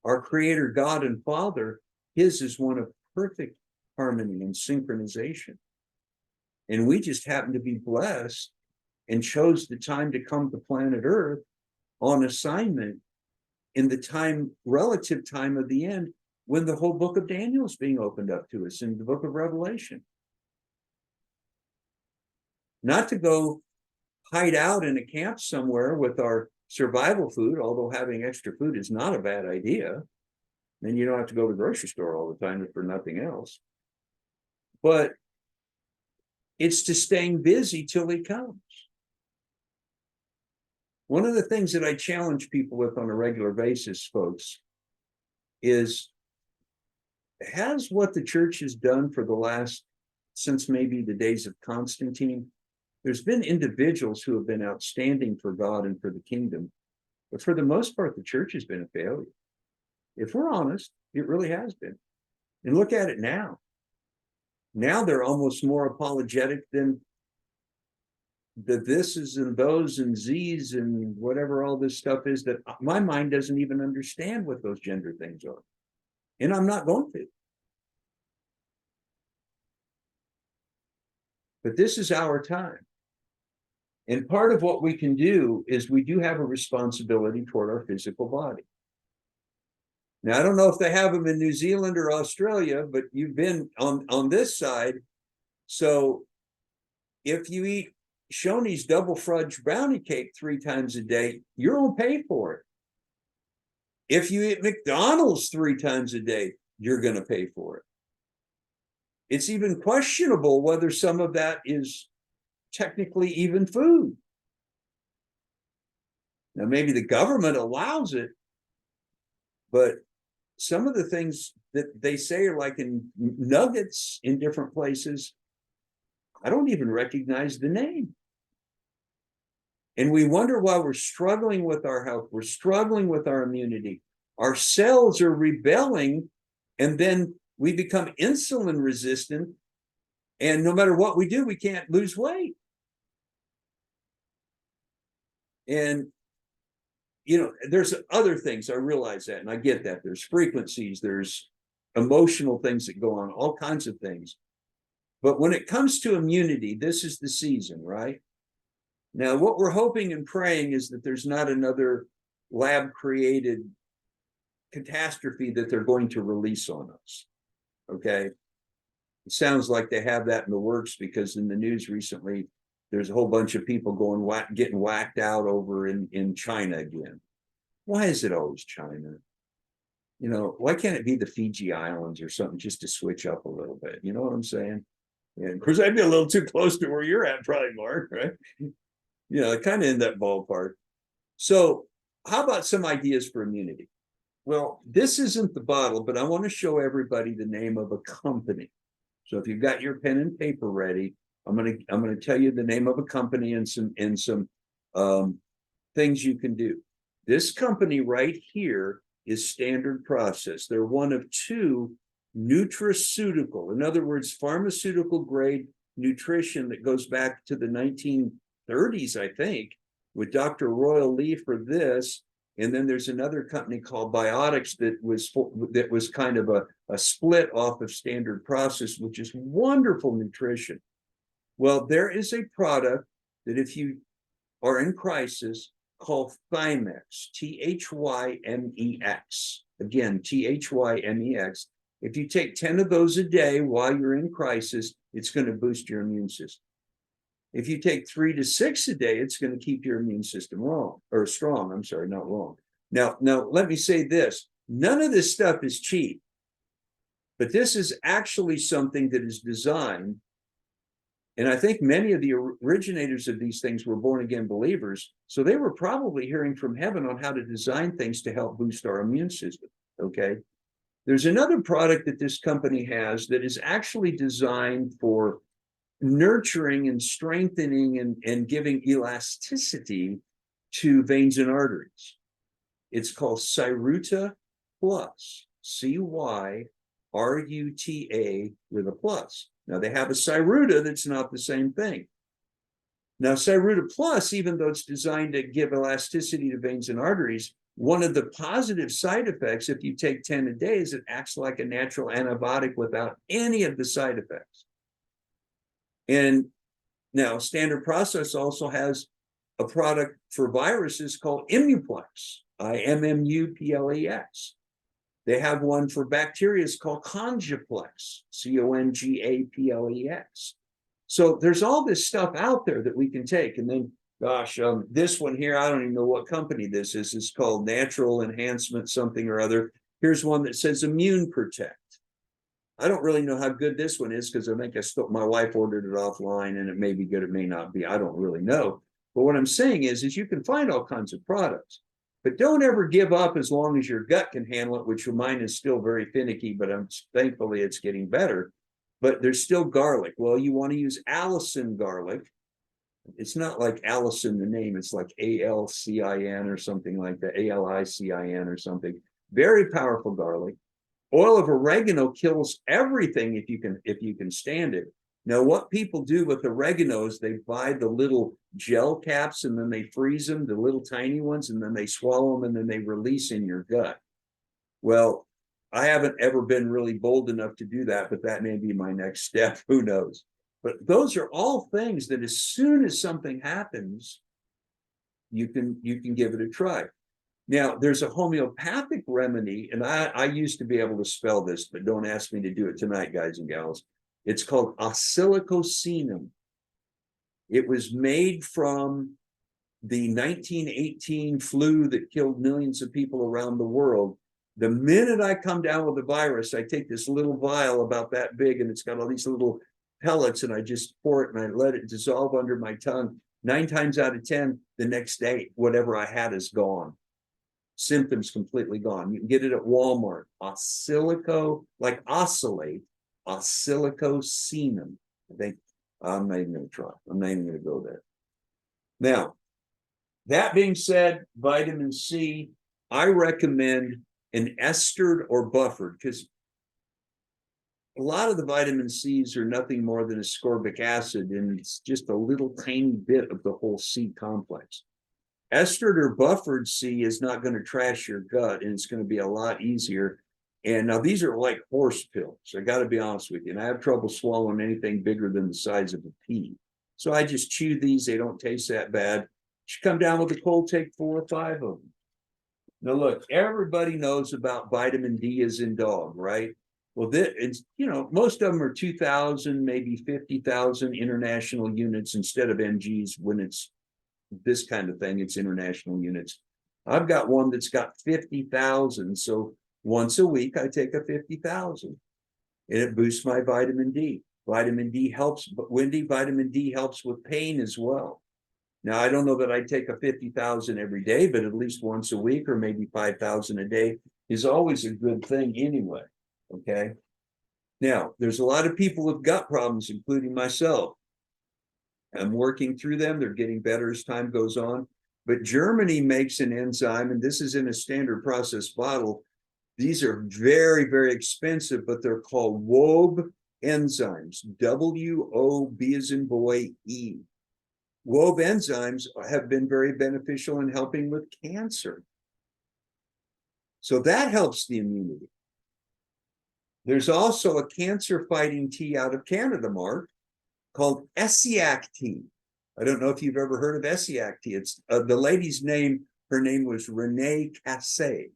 Our Creator, God and Father, his is one of perfect harmony and synchronization. And we just happen to be blessed and chose the time to come to planet Earth on assignment in the relative time of the end, when the whole book of Daniel is being opened up to us in the book of Revelation. Not to go hide out in a camp somewhere with our survival food, although having extra food is not a bad idea. Then you don't have to go to the grocery store all the time for nothing else. But it's to staying busy till he comes. One of the things that I challenge people with on a regular basis, folks, is has what the church has done for since maybe the days of Constantine. There's been individuals who have been outstanding for God and for the kingdom, but for the most part, the church has been a failure. If we're honest, it really has been. And look at it now. Now they're almost more apologetic than the thises and those and z's and whatever all this stuff is that my mind doesn't even understand what those gender things are. And I'm not going to. But this is our time. And part of what we can do is we do have a responsibility toward our physical body. Now, I don't know if they have them in New Zealand or Australia, but you've been on this side. So if you eat Shoney's double fudge brownie cake 3 times a day, you're going to pay for it. If you eat McDonald's 3 times a day, you're going to pay for it. It's even questionable whether some of that is technically even food. Now, maybe the government allows it, but some of the things that they say are like in nuggets in different places, I don't even recognize the name. And we wonder why we're struggling with our health. We're struggling with our immunity. Our cells are rebelling, and then we become insulin resistant. And no matter what we do, we can't lose weight. And, there's other things. I realize that, and I get that. There's frequencies, there's emotional things that go on, all kinds of things. But when it comes to immunity, this is the season, right? Now, what we're hoping and praying is that there's not another lab created catastrophe that they're going to release on us. Okay. It sounds like they have that in the works, because in the news recently, there's a whole bunch of people getting whacked out over in China again. Why is it always China? You know, why can't it be the Fiji Islands or something, just to switch up a little bit? You know what I'm saying? And of course, I'd be a little too close to where you're at, probably, Mark, right? You know, kind of in that ballpark. So how about some ideas for immunity? Well, this isn't the bottle, but I want to show everybody the name of a company. So if you've got your pen and paper ready, I'm gonna tell you the name of a company and some things you can do. This company right here is Standard Process. They're one of two nutraceutical, in other words, pharmaceutical grade nutrition that goes back to the 1930s, I think, with Dr. Royal Lee for this. And then there's another company called Biotics that was kind of a split off of Standard Process, which is wonderful nutrition. Well, there is a product that if you are in crisis called Thymex, Thymex. Again, Thymex. If you take 10 of those a day while you're in crisis, it's going to boost your immune system. If you take 3 to 6 a day, it's going to keep your immune system strong. I'm sorry, not wrong. Now, let me say this. None of this stuff is cheap, but this is actually something that is designed. And I think many of the originators of these things were born again believers. So they were probably hearing from heaven on how to design things to help boost our immune system. Okay. There's another product that this company has that is actually designed for nurturing and strengthening and giving elasticity to veins and arteries. It's called Cyruta Plus, Cyruta with a plus. Now they have a Cyruta that's not the same thing. Now Cyruta Plus, even though it's designed to give elasticity to veins and arteries, one of the positive side effects, if you take 10 a day, is it acts like a natural antibiotic without any of the side effects. And now Standard Process also has a product for viruses called Immuplex, Immuplex. They have one for bacteria called Congaplex, Congaplex. So there's all this stuff out there that we can take. And then, gosh, this one here, I don't even know what company this is. It's called Natural Enhancement something or other. Here's one that says Immune Protect. I don't really know how good this one is, because I think my wife ordered it offline, and it may be good, it may not be. I don't really know. But what I'm saying is you can find all kinds of products, but don't ever give up as long as your gut can handle it, which mine is still very finicky, but thankfully it's getting better. But there's still garlic. Well, you want to use Allicin garlic. It's not like Allison, the name, it's like ALCIN or something like that, ALICIN or something. Very powerful garlic. Oil of oregano kills everything if you can stand it. Now, what people do with oregano is they buy the little gel caps and then they freeze them, the little tiny ones, and then they swallow them and then they release in your gut. Well, I haven't ever been really bold enough to do that, but that may be my next step. Who knows? But those are all things that as soon as something happens, you can give it a try. Now, there's a homeopathic remedy, and I used to be able to spell this, but don't ask me to do it tonight, guys and gals. It's called oscillicosinum. It was made from the 1918 flu that killed millions of people around the world. The minute I come down with a virus, I take this little vial about that big, and it's got all these little pellets, and I just pour it and I let it dissolve under my tongue. 9 times out of 10, the next day, whatever I had is gone. Symptoms completely gone. You can get it at Walmart. Like oscillate, oscillicosinum. I think I'm not even going to try. I'm not even going to go there. Now, that being said, vitamin C, I recommend an estered or buffered, because a lot of the vitamin C's are nothing more than ascorbic acid, and it's just a little tiny bit of the whole C complex. Estered or buffered C is not going to trash your gut, and it's going to be a lot easier. And now these are like horse pills. I got to be honest with you. And I have trouble swallowing anything bigger than the size of a pea. So I just chew these. They don't taste that bad. You come down with a cold, take 4 or 5 of them. Now, look, everybody knows about vitamin D as in dog, right? Well, it's, you know, most of them are 2,000, maybe 50,000 international units instead of mgs. When it's this kind of thing, it's international units. I've got one that's got 50,000. So once a week, I take a 50,000 and it boosts my vitamin D. Vitamin D helps, but Wendy, vitamin D helps with pain as well. Now, I don't know that I take a 50,000 every day, but at least once a week or maybe 5,000 a day is always a good thing anyway. Okay. Now, there's a lot of people with gut problems, including myself. I'm working through them. They're getting better as time goes on. But Germany makes an enzyme, and this is in a standard process bottle. These are very, very expensive, but they're called WOB enzymes, W-O-B as in boy, E. WOB enzymes have been very beneficial in helping with cancer. So that helps the immunity. There's also a cancer-fighting tea out of Canada, Mark, called Essiac tea. I don't know if you've ever heard of Essiac tea. It's the lady's name. Her name was Renee Cassé.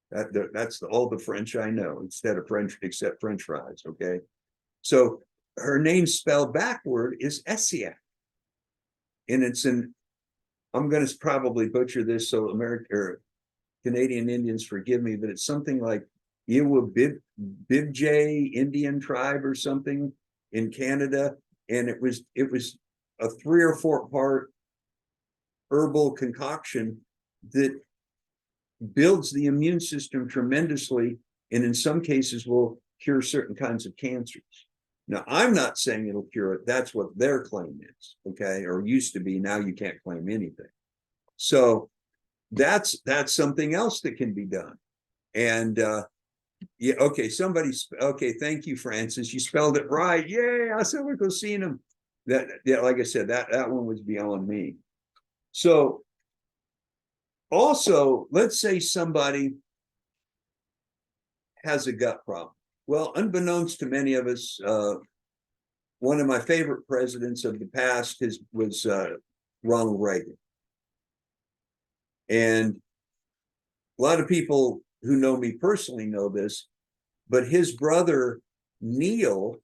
That's all the French I know, instead of French, except French fries. Okay, so her name spelled backward is Essiac, and it's an. I'm going to probably butcher this, so American or Canadian Indians forgive me, but it's something like Bibjay Indian tribe or something in Canada, and it was a 3 or 4 part herbal concoction that builds the immune system tremendously, and in some cases will cure certain kinds of cancers. Now, I'm not saying it'll cure it. That's what their claim is, okay, or used to be. Now you can't claim anything. So that's something else that can be done. And yeah, okay, okay, thank you, Francis. You spelled it right. Yay, I said we're going to see him. That, yeah, like I said, that one was beyond me. So also, let's say somebody has a gut problem. Well, unbeknownst to many of us, one of my favorite presidents of the past was Ronald Reagan. And a lot of people who know me personally know this, but his brother, Neil,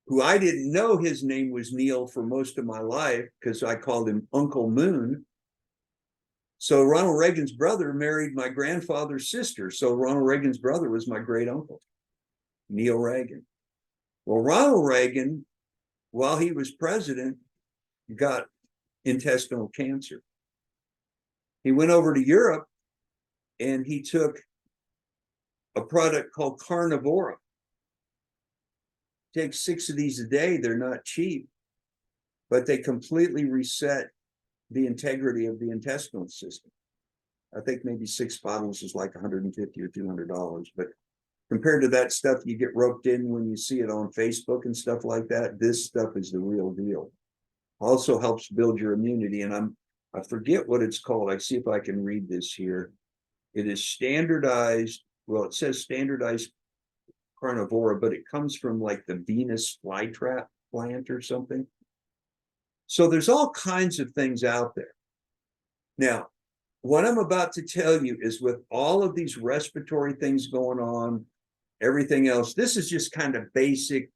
who I didn't know his name was Neil for most of my life because I called him Uncle Moon. So Ronald Reagan's brother married my grandfather's sister. So Ronald Reagan's brother was my great uncle, Neil Reagan. Well, Ronald Reagan, while he was president, got intestinal cancer. He went over to Europe and he took a product called Carnivora. Take 6 of these a day. They're not cheap, but they completely reset the integrity of the intestinal system. I think maybe 6 bottles is like $150 or $200, but compared to that stuff you get roped in when you see it on Facebook and stuff like that, this stuff is the real deal. Also helps build your immunity, and I forget what it's called. I see if I can read this here. It is standardized. Well, it says standardized Carnivora, but it comes from like the Venus flytrap plant or something. So there's all kinds of things out there. Now, what I'm about to tell you is with all of these respiratory things going on, everything else, this is just kind of basic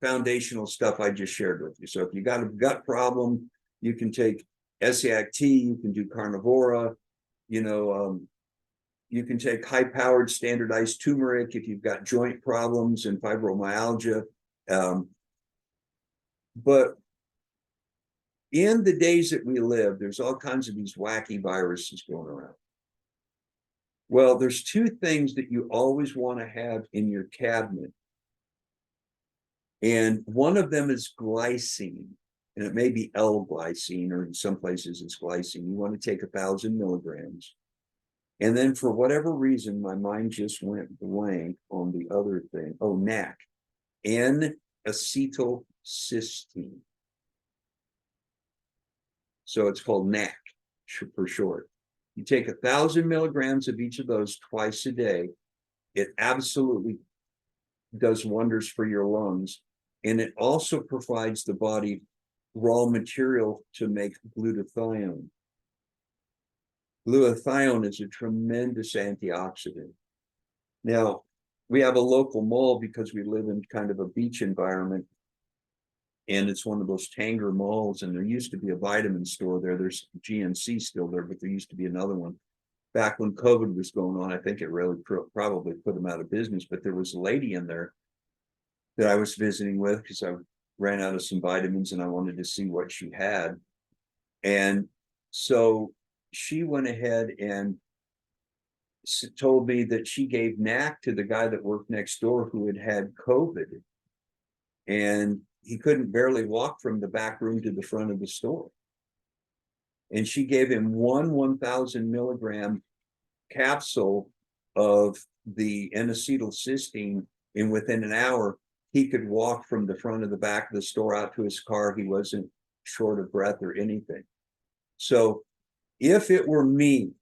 foundational stuff I just shared with you. So if you got a gut problem, you can take Essiac tea, you can do Carnivora, you can take high-powered standardized turmeric if you've got joint problems and fibromyalgia. But in the days that we live, there's all kinds of these wacky viruses going around. Well, there's 2 things that you always want to have in your cabinet. And one of them is glycine. And it may be L-glycine, or in some places it's glycine. You want to take 1,000 milligrams. And then for whatever reason, my mind just went blank on the other thing. Oh, NAC, N-acetylcysteine. So it's called NAC for short. You take 1,000 milligrams of each of those twice a day. It absolutely does wonders for your lungs. And it also provides the body raw material to make glutathione. Glutathione is a tremendous antioxidant. Now, we have a local mall because we live in kind of a beach environment. And it's one of those Tanger malls, and there used to be a vitamin store there. There's GNC still there, but there used to be another one. Back when COVID was going on, I think it really probably put them out of business, but there was a lady in there that I was visiting with because I ran out of some vitamins and I wanted to see what she had. And so she went ahead and told me that she gave NAC to the guy that worked next door who had COVID. And he couldn't barely walk from the back room to the front of the store. And she gave him 1,000 milligram capsule of the N-acetylcysteine, and within an hour, he could walk from the front of the back of the store out to his car. He wasn't short of breath or anything. So if it were me,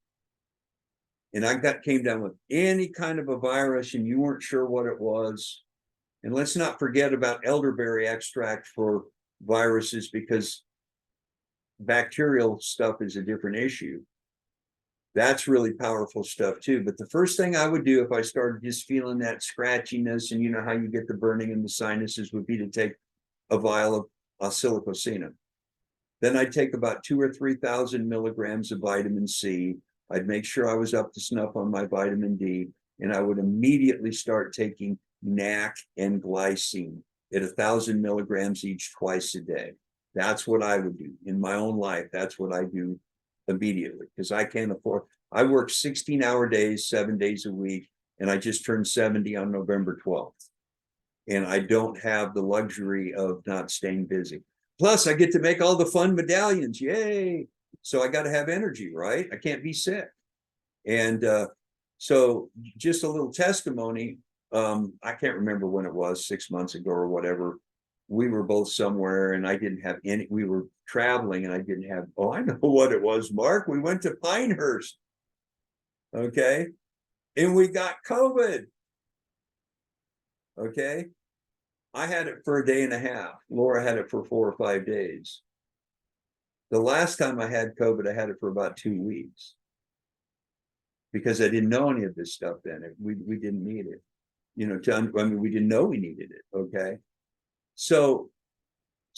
and I came down with any kind of a virus and you weren't sure what it was, and let's not forget about elderberry extract for viruses, because bacterial stuff is a different issue. That's really powerful stuff too. But the first thing I would do if I started just feeling that scratchiness, and you know how you get the burning in the sinuses, would be to take a vial of silicosina. Then I'd take about 2,000 or 3,000 milligrams of vitamin C. I'd make sure I was up to snuff on my vitamin D, and I would immediately start taking NAC and glycine at 1,000 milligrams each twice a day. That's what I would do in my own life. That's what I do immediately, because I can't afford. I work 16-hour days, 7 days a week, and I just turned 70 on November 12th. And I don't have the luxury of not staying busy. Plus, I get to make all the fun medallions. Yay. So I got to have energy, right? I can't be sick. And so just a little testimony. I can't remember when it was, 6 months ago or whatever. We were both somewhere and I didn't have any, we were traveling and I didn't have, oh, I know what it was, Mark. We went to Pinehurst. Okay. And we got COVID. Okay. I had it for a day and a half. Laura had it for 4 or 5 days. The last time I had COVID, I had it for about 2 weeks because I didn't know any of this stuff then. We didn't need it, you know, I mean, we didn't know we needed it. Okay. So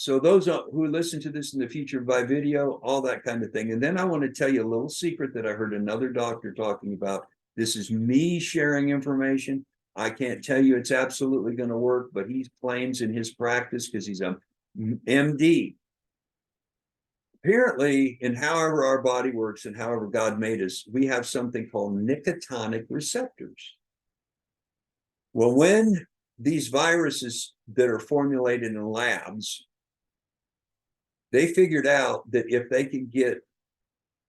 those who listen to this in the future by video, all that kind of thing. And then I want to tell you a little secret that I heard another doctor talking about. This is me sharing information. I can't tell you it's absolutely going to work, but he claims in his practice, because he's a MD. Apparently, in however our body works and however God made us, we have something called nicotinic receptors. Well, when these viruses that are formulated in labs, they figured out that if they could get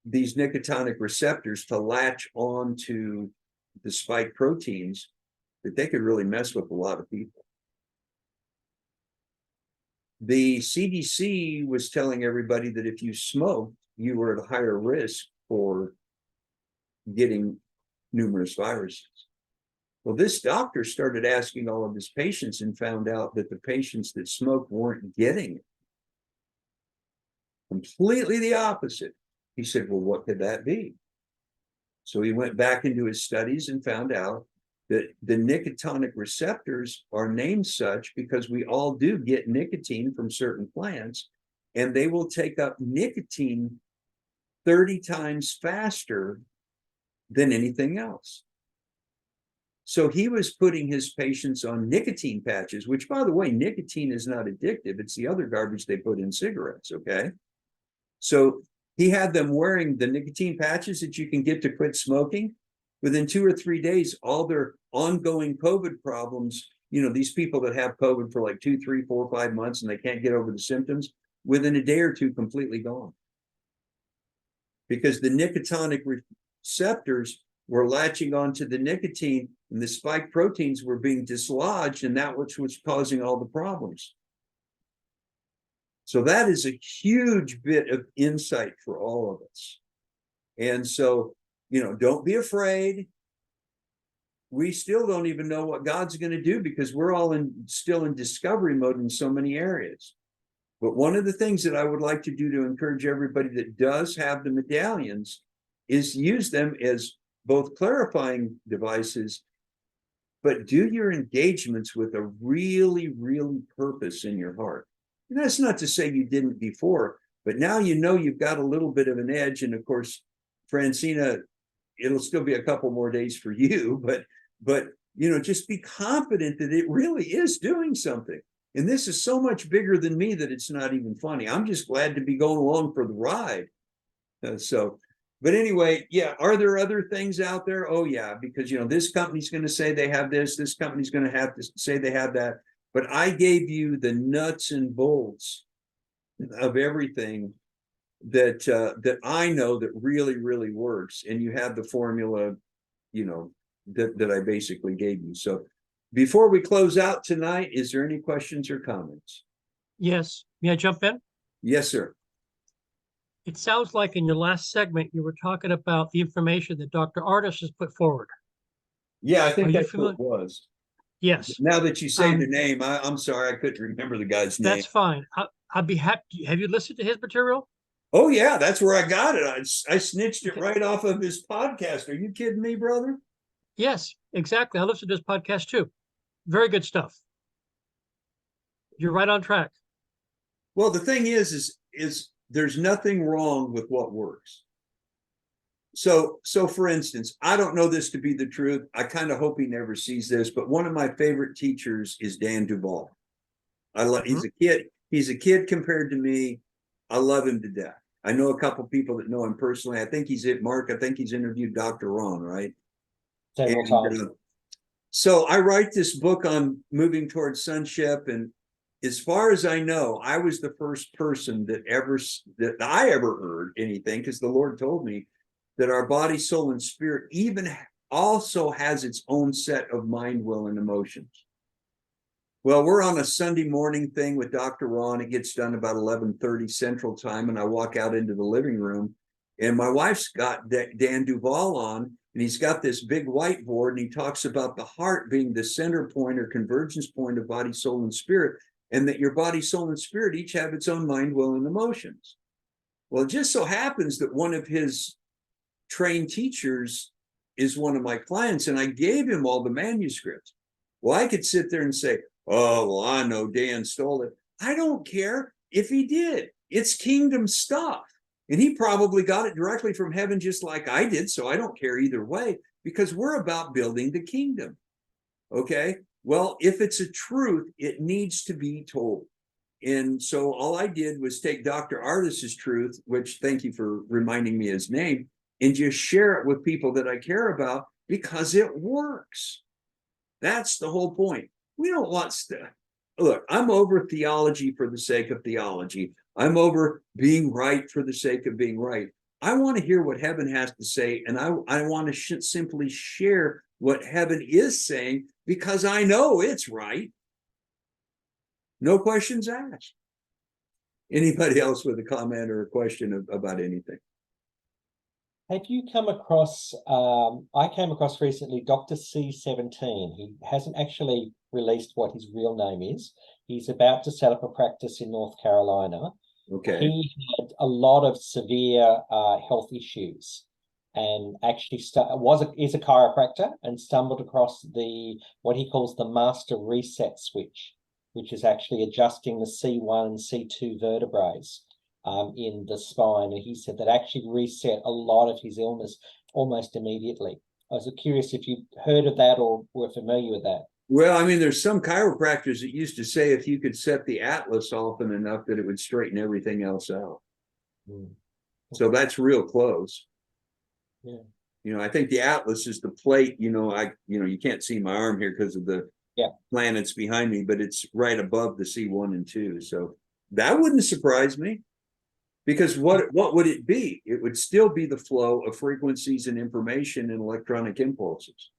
these nicotinic receptors to latch on to the spike proteins, that they could really mess with a lot of people. The CDC was telling everybody that if you smoked, you were at a higher risk for getting numerous viruses. Well, this doctor started asking all of his patients and found out that the patients that smoked weren't getting it. Completely the opposite. He said, well, what could that be? So he went back into his studies and found out that the nicotinic receptors are named such because we all do get nicotine from certain plants, and they will take up nicotine 30 times faster than anything else. So he was putting his patients on nicotine patches, which, by the way, nicotine is not addictive. It's the other garbage they put in cigarettes, okay? So he had them wearing the nicotine patches that you can get to quit smoking. Within 2 or 3 days, all their ongoing COVID problems, you know, these people that have COVID for like 2, 3, 4, 5 months and they can't get over the symptoms, within a day or two, completely gone. Because the nicotinic receptors were latching onto the nicotine and the spike proteins were being dislodged, and that which was causing all the problems. So that is a huge bit of insight for all of us. And so, you know, don't be afraid. we still don't even know what God's going to do because we're all still in discovery mode in so many areas. But one of the things that I would like to do to encourage everybody that does have the medallions is use them as both clarifying devices, but do your engagements with a really, really purpose in your heart. And that's not to say you didn't before, but now you know you've got a little bit of an edge. And of course, Francina, it'll still be a couple more days for you, but just be confident that it really is doing something. And this is so much bigger than me that it's not even funny. I'm just glad to be going along for the ride. But anyway, yeah, are there other things out there? Oh yeah, because this company's going to say they have this company's going to have to say they have that. But I gave you the nuts and bolts of everything that I know that really, really works. And you have the formula, that I basically gave you. So before we close out tonight, is there any questions or comments? Yes. May I jump in? Yes, sir. It sounds like in your last segment, you were talking about the information that Dr. Artis has put forward. Yeah, I Are think you that's what it familiar? was. Yes, Now that you say the name, I'm sorry, I couldn't remember the guy's name. that's fine. I'd be happy. Have you listened to his material? Oh yeah, that's where I got it. I snitched it right off of his podcast. Are you kidding me, brother? Yes, exactly. I listened to his podcast too. Very good stuff. You're right on track. Well, the thing is there's nothing wrong with what works. So for instance, I don't know this to be the truth. I kind of hope he never sees this, but one of my favorite teachers is Dan Duvall. He's a kid. He's a kid compared to me. I love him to death. I know a couple people that know him personally. I think he's Mark. I think he's interviewed Dr. Ron, right? Several times. So I write this book on moving towards sonship, and as far as I know, I was the first person that I ever heard anything, because the Lord told me that our body, soul, and spirit even also has its own set of mind, will, and emotions. Well, we're on a Sunday morning thing with Dr. Ron. It gets done about 11:30 Central Time, and I walk out into the living room, and my wife's got Dan Duvall on, and he's got this big whiteboard, and he talks about the heart being the center point or convergence point of body, soul, and spirit, and that your body, soul, and spirit each have its own mind, will, and emotions. Well, it just so happens that one of his trained teachers is one of my clients, and I gave him all the manuscripts. Well, I could sit there and say, oh, well, I know Dan stole it. I don't care if he did. It's kingdom stuff. And he probably got it directly from heaven, just like I did. So I don't care either way, because we're about building the kingdom. Okay. Well, if it's a truth, it needs to be told. And so all I did was take Dr. Artis's truth, which, thank you for reminding me his name, and just share it with people that I care about, because it works. That's the whole point. We don't want stuff. Look, I'm over theology for the sake of theology. I'm over being right for the sake of being right. I want to hear what heaven has to say, and I want to simply share what heaven is saying, because I know it's right. No questions asked. Anybody else with a comment or a question about anything? Have you come across, I came across recently Dr. C17. He hasn't actually released what his real name is. He's about to set up a practice in North Carolina. Okay. He had a lot of severe health issues, and actually is a chiropractor, and stumbled across what he calls the master reset switch, which is actually adjusting the C1 and C2 vertebrae in the spine. And he said that actually reset a lot of his illness almost immediately. I was curious if you heard of that or were familiar with that. Well, I mean, there's some chiropractors that used to say if you could set the atlas often enough that it would straighten everything else out. So that's real close. Yeah. I think the atlas is the plate, you can't see my arm here because of the planets behind me, but it's right above the C1 and 2. So that wouldn't surprise me, because what would it be? It would still be the flow of frequencies and information and electronic impulses.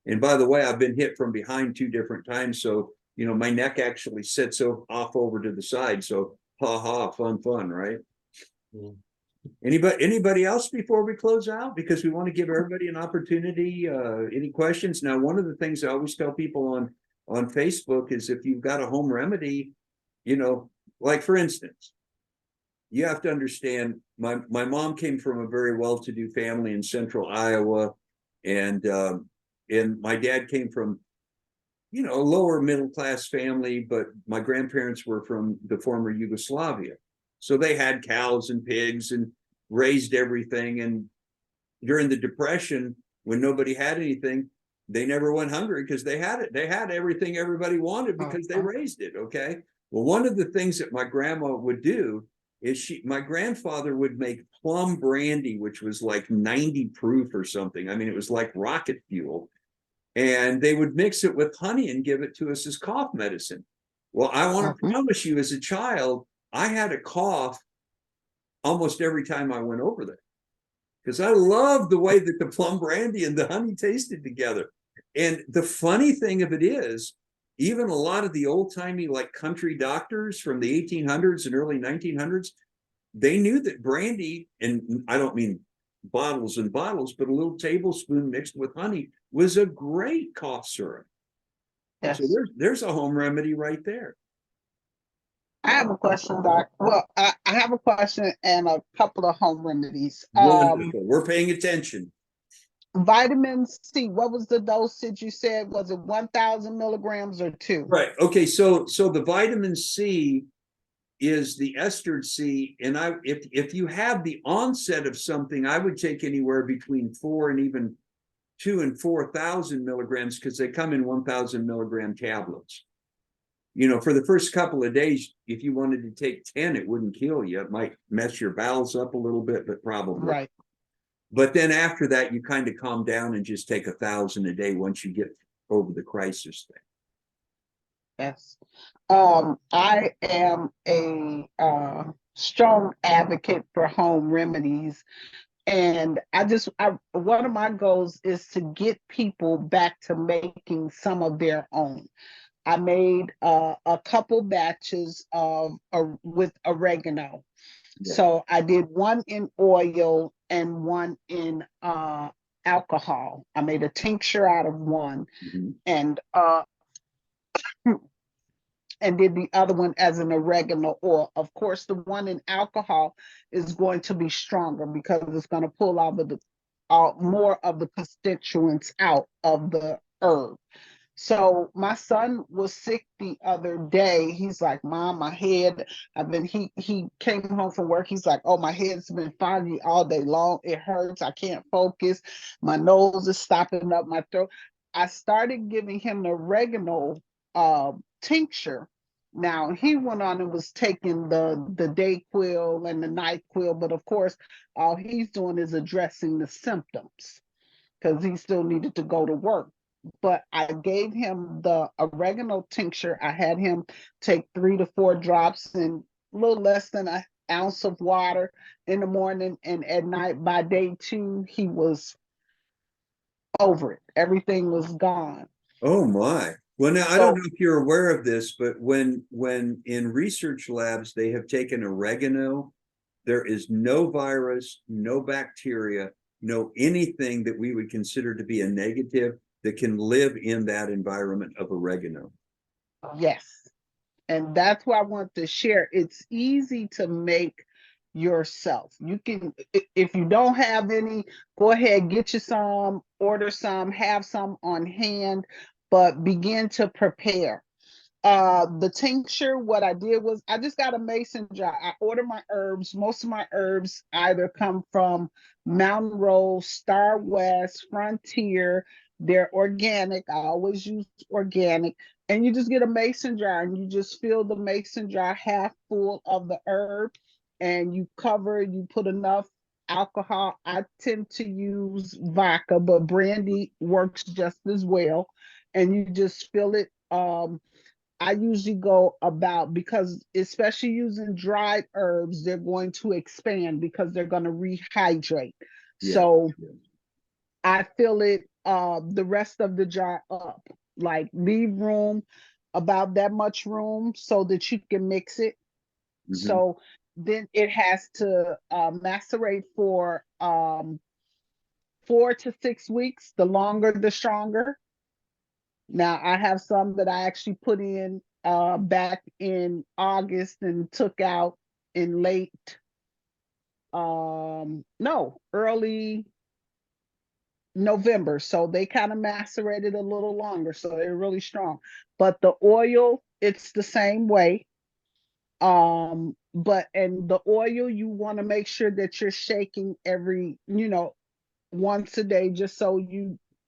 And by the way, I've been hit from behind 2 different times. So, my neck actually sits off over to the side. So, fun, right? Anybody else before we close out? Because we want to give everybody an opportunity. Any questions? Now, one of the things I always tell people on Facebook is if you've got a home remedy, you know, like for instance, you have to understand my mom came from a very well-to-do family in central Iowa, and my dad came from, you know, a lower middle class family, but my grandparents were from the former Yugoslavia. So they had cows and pigs and raised everything. And during the Depression, when nobody had anything, they never went hungry because they had it. They had everything everybody wanted because they raised it. Okay. Well, one of the things that my grandma would do is my grandfather would make plum brandy, which was like 90 proof or something. I mean, it was like rocket fuel. And they would mix it with honey and give it to us as cough medicine. Well, I want to promise you, as a child, I had a cough almost every time I went over there because I loved the way that the plum brandy and the honey tasted together. And the funny thing of it is, even a lot of the old-timey like country doctors from the 1800s and early 1900s, they knew that brandy, and I don't mean bottles and bottles, but a little tablespoon mixed with honey was a great cough syrup. Yes. So there's a home remedy right there. I have a question, Doc. Well, I have a question and a couple of home remedies. Wonderful. We're paying attention. Vitamin C, what was the dosage you said? Was it 1,000 milligrams or 2? Right. Okay. So the vitamin C is the ester C, and if you have the onset of something, I would take anywhere between 4 and even 2 and 4,000 milligrams because they come in 1,000 milligram tablets. You know, for the first couple of days, if you wanted to take 10, it wouldn't kill you. It might mess your bowels up a little bit, but probably. Right. But then after that, you kind of calm down and just take 1,000 a day once you get over the crisis thing. Yes. I am a strong advocate for home remedies. And one of my goals is to get people back to making some of their own. I made a couple batches with oregano. Yeah. So I did one in oil and one in alcohol. I made a tincture out of one, and did the other one as an oregano oil. Of course, the one in alcohol is going to be stronger because it's going to pull out more of the constituents out of the herb. So my son was sick the other day. He's like, Mom, my head, he came home from work. He's like, oh, my head's been foggy all day long. It hurts. I can't focus. My nose is stopping up my throat. I started giving him the oregano tincture. Now he went on and was taking the Dayquil and the NyQuil, but of course, all he's doing is addressing the symptoms because he still needed to go to work. But I gave him the oregano tincture. I had him take 3 to 4 drops in a little less than an ounce of water in the morning, and at night. By day 2, he was over it. Everything was gone. Oh my. Well, now I don't know if you're aware of this, but when in research labs they have taken oregano, there is no virus, no bacteria, no anything that we would consider to be a negative that can live in that environment of oregano. Yes. And that's why I want to share. It's easy to make yourself. You can, if you don't have any, go ahead, get you some, order some, have some on hand, but begin to prepare. The tincture, what I did was I just got a mason jar. I order my herbs. Most of my herbs either come from Mountain Road, Star West, Frontier. They're organic. I always use organic. And you just get a mason jar and you just fill the mason jar half full of the herb, and you cover, you put enough alcohol. I tend to use vodka, but brandy works just as well. And you just fill it. I usually go about, because especially using dried herbs, they're going to expand because they're going to rehydrate. Yeah. So I fill it the rest of the jar up, like leave room, about that much room so that you can mix it. So then it has to macerate for 4 to 6 weeks. The longer, the stronger. Now I have some that I actually put in back in August and took out in late early November. So they kind of macerated a little longer. So they're really strong. But the oil, it's the same way. But and the oil, you want to make sure that you're shaking every, once a day, just so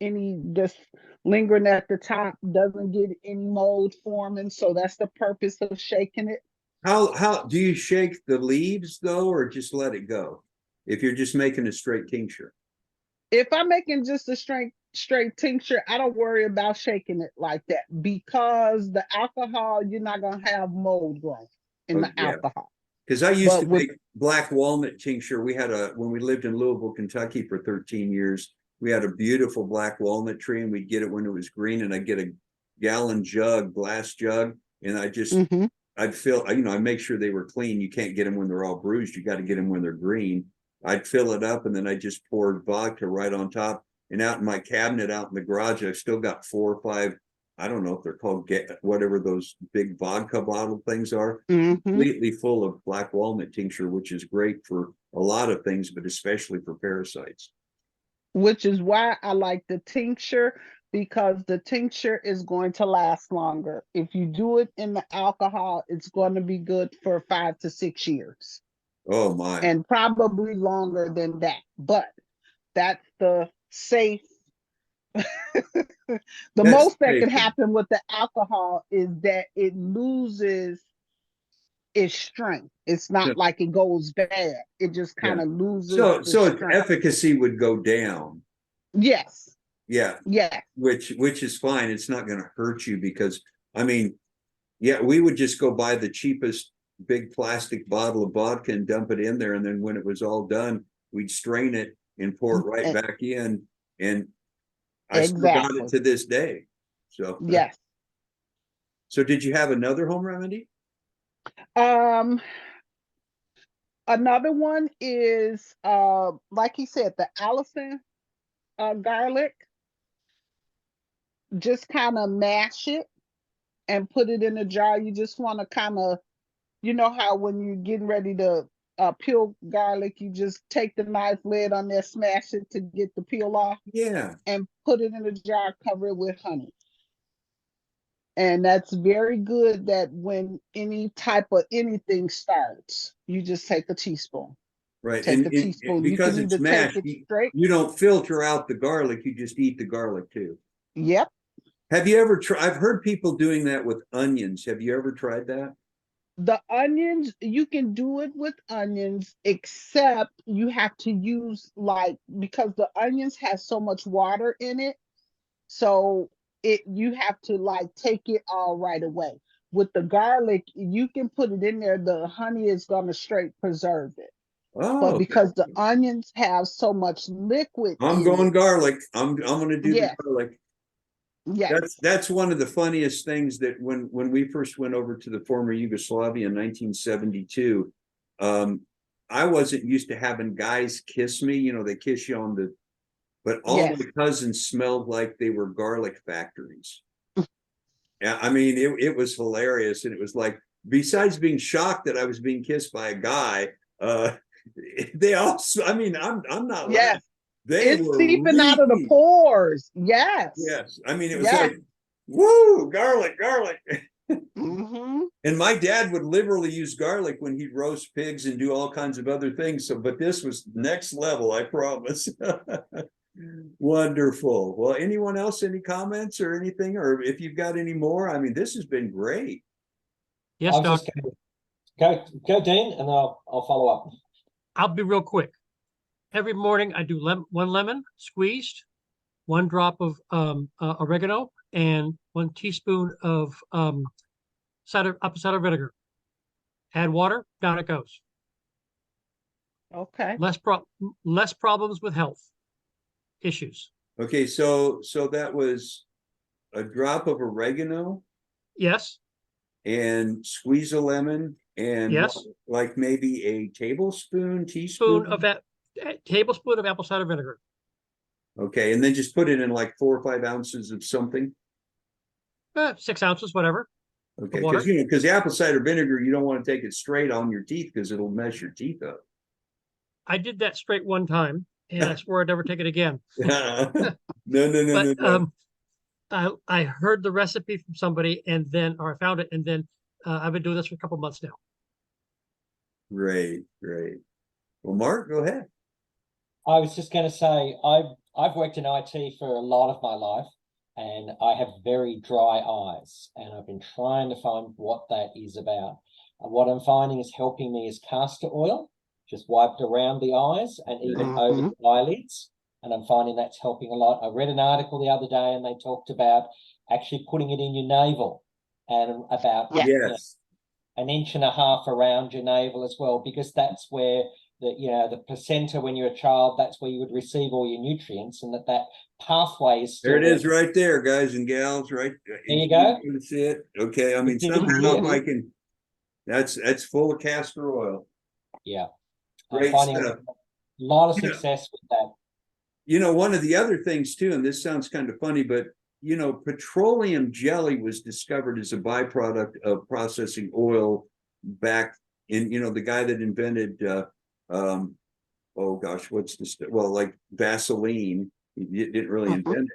any just lingering at the top doesn't get any mold forming. So that's the purpose of shaking it. How do you shake the leaves though, or just let it go? If you're just making a straight tincture. If I'm making just a straight tincture, I don't worry about shaking it like that, because the alcohol, you're not gonna have mold growing in the Yeah. alcohol. Because I used But to with- make black walnut tincture. We had when we lived in Louisville, Kentucky for 13 years, we had a beautiful black walnut tree, and we'd get it when it was green, and I'd get a gallon jug, glass jug, and Mhm. I'd fill, I'd make sure they were clean. You can't get them when they're all bruised. You got to get them when they're green. I'd fill it up, and then I just poured vodka right on top. And out in my cabinet, out in the garage, I've still got 4 or 5, I don't know if they're called, whatever those big vodka bottle things are, Mhm. completely full of black walnut tincture, which is great for a lot of things, but especially for parasites. Which is why I like the tincture, because the tincture is going to last longer. If you do it in the alcohol, it's going to be good for 5 to 6 years, Oh my. and probably longer than that. But that's the safe. The most that can happen with the alcohol is that it loses its strength. It's not like it goes bad. It just kind of loses. So the its strength. efficacy would go down. Yes. Yeah. Yeah. Which is fine. It's not going to hurt you, because we would just go buy the cheapest big plastic bottle of vodka and dump it in there, and then when it was all done, we'd strain it and pour it right back in, and I still got it to this day. So yes. So did you have another home remedy? Another one is like he said, the Allison garlic. Just kind of mash it and put it in a jar. You just want to kind of, you know how when you're getting ready to peel garlic, you just take the knife, lid on there, smash it to get the peel off. Yeah. And put it in a jar, cover it with honey. And that's very good, that when any type of anything starts, you just take a teaspoon. Right. Take a teaspoon. Because you it's can mashed, take it straight. you don't filter out the garlic, you just eat the garlic too. Yep. Have you ever tried? I've heard people doing that with onions. Have you ever tried that? The onions, you can do it with onions, except you have to use because the onions have so much water in it. So you have to take it all right away. With the garlic, you can put it in there. The honey is going to straight preserve it. Oh, but because the onions have so much liquid, I'm going garlic. I'm going to do the garlic. Yeah. That's one of the funniest things, that when we first went over to the former Yugoslavia in 1972, I wasn't used to having guys kiss me. They kiss you on the, but all my cousins smelled like they were garlic factories. Yeah, it was hilarious, and it was like, besides being shocked that I was being kissed by a guy, they also, I'm not laughing. It's seeping out of the pores. Yes. Yes. It was like, woo, garlic. Mm-hmm. And my dad would liberally use garlic when he'd roast pigs and do all kinds of other things. But this was next level, I promise. Wonderful. Well, anyone else, any comments or anything? Or if you've got any more, this has been great. Yes, Doc. Go, Dean, and I'll follow up. I'll be real quick. Every morning I do 1 lemon squeezed, 1 drop of oregano, and 1 teaspoon of apple cider vinegar. Add water, down it goes. Okay. Less problems with health issues. Okay, so that was a drop of oregano. Yes. And squeeze a lemon. and Yes. like maybe a tablespoon, Spoon teaspoon. of that tablespoon of apple cider vinegar. Okay, and then just put it in like 4 or 5 ounces of something. 6 ounces, whatever. Okay, Water. because because the apple cider vinegar, you don't want to take it straight on your teeth because it'll mess your teeth up. I did that straight one time, and I swore I'd never take it again. No. But I heard the recipe from somebody, and then, or I found it, and then I've been doing this for a couple months now. Great. Well, Mark, go ahead. I was just going to say, I've worked in IT for a lot of my life, and I have very dry eyes, and I've been trying to find what that is about. And what I'm finding is helping me is castor oil, just wiped around the eyes and even over the eyelids. And I'm finding that's helping a lot. I read an article the other day, and they talked about actually putting it in your navel and about Yes. an inch and a half around your navel as well, because that's where the placenta, when you're a child, that's where you would receive all your nutrients, and that pathway is still There it is right there, guys and gals, right? There you go. You can see it. Okay, I mean, You can somehow see if it. I can, that's full of castor oil. Yeah. Great I'm finding stuff. a lot of Yeah. success with that. One of the other things too, and this sounds kind of funny, but petroleum jelly was discovered as a byproduct of processing oil back in, the guy that invented, oh gosh, what's this? Well, like Vaseline, he didn't really invent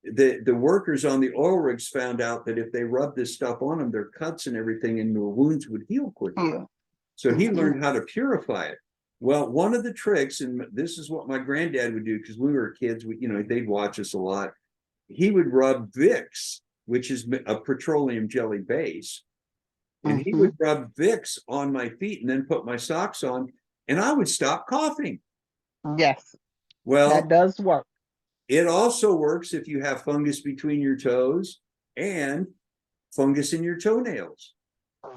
it. The workers on the oil rigs found out that if they rubbed this stuff on them, their cuts and everything and their wounds would heal quicker. So he learned how to purify it. Well, one of the tricks, and this is what my granddad would do because we were kids, they'd watch us a lot. He would rub Vicks, which is a petroleum jelly base, and he would rub Vicks on my feet and then put my socks on, and I would stop coughing. Yes, Well, that does work. it also works if you have fungus between your toes and fungus in your toenails.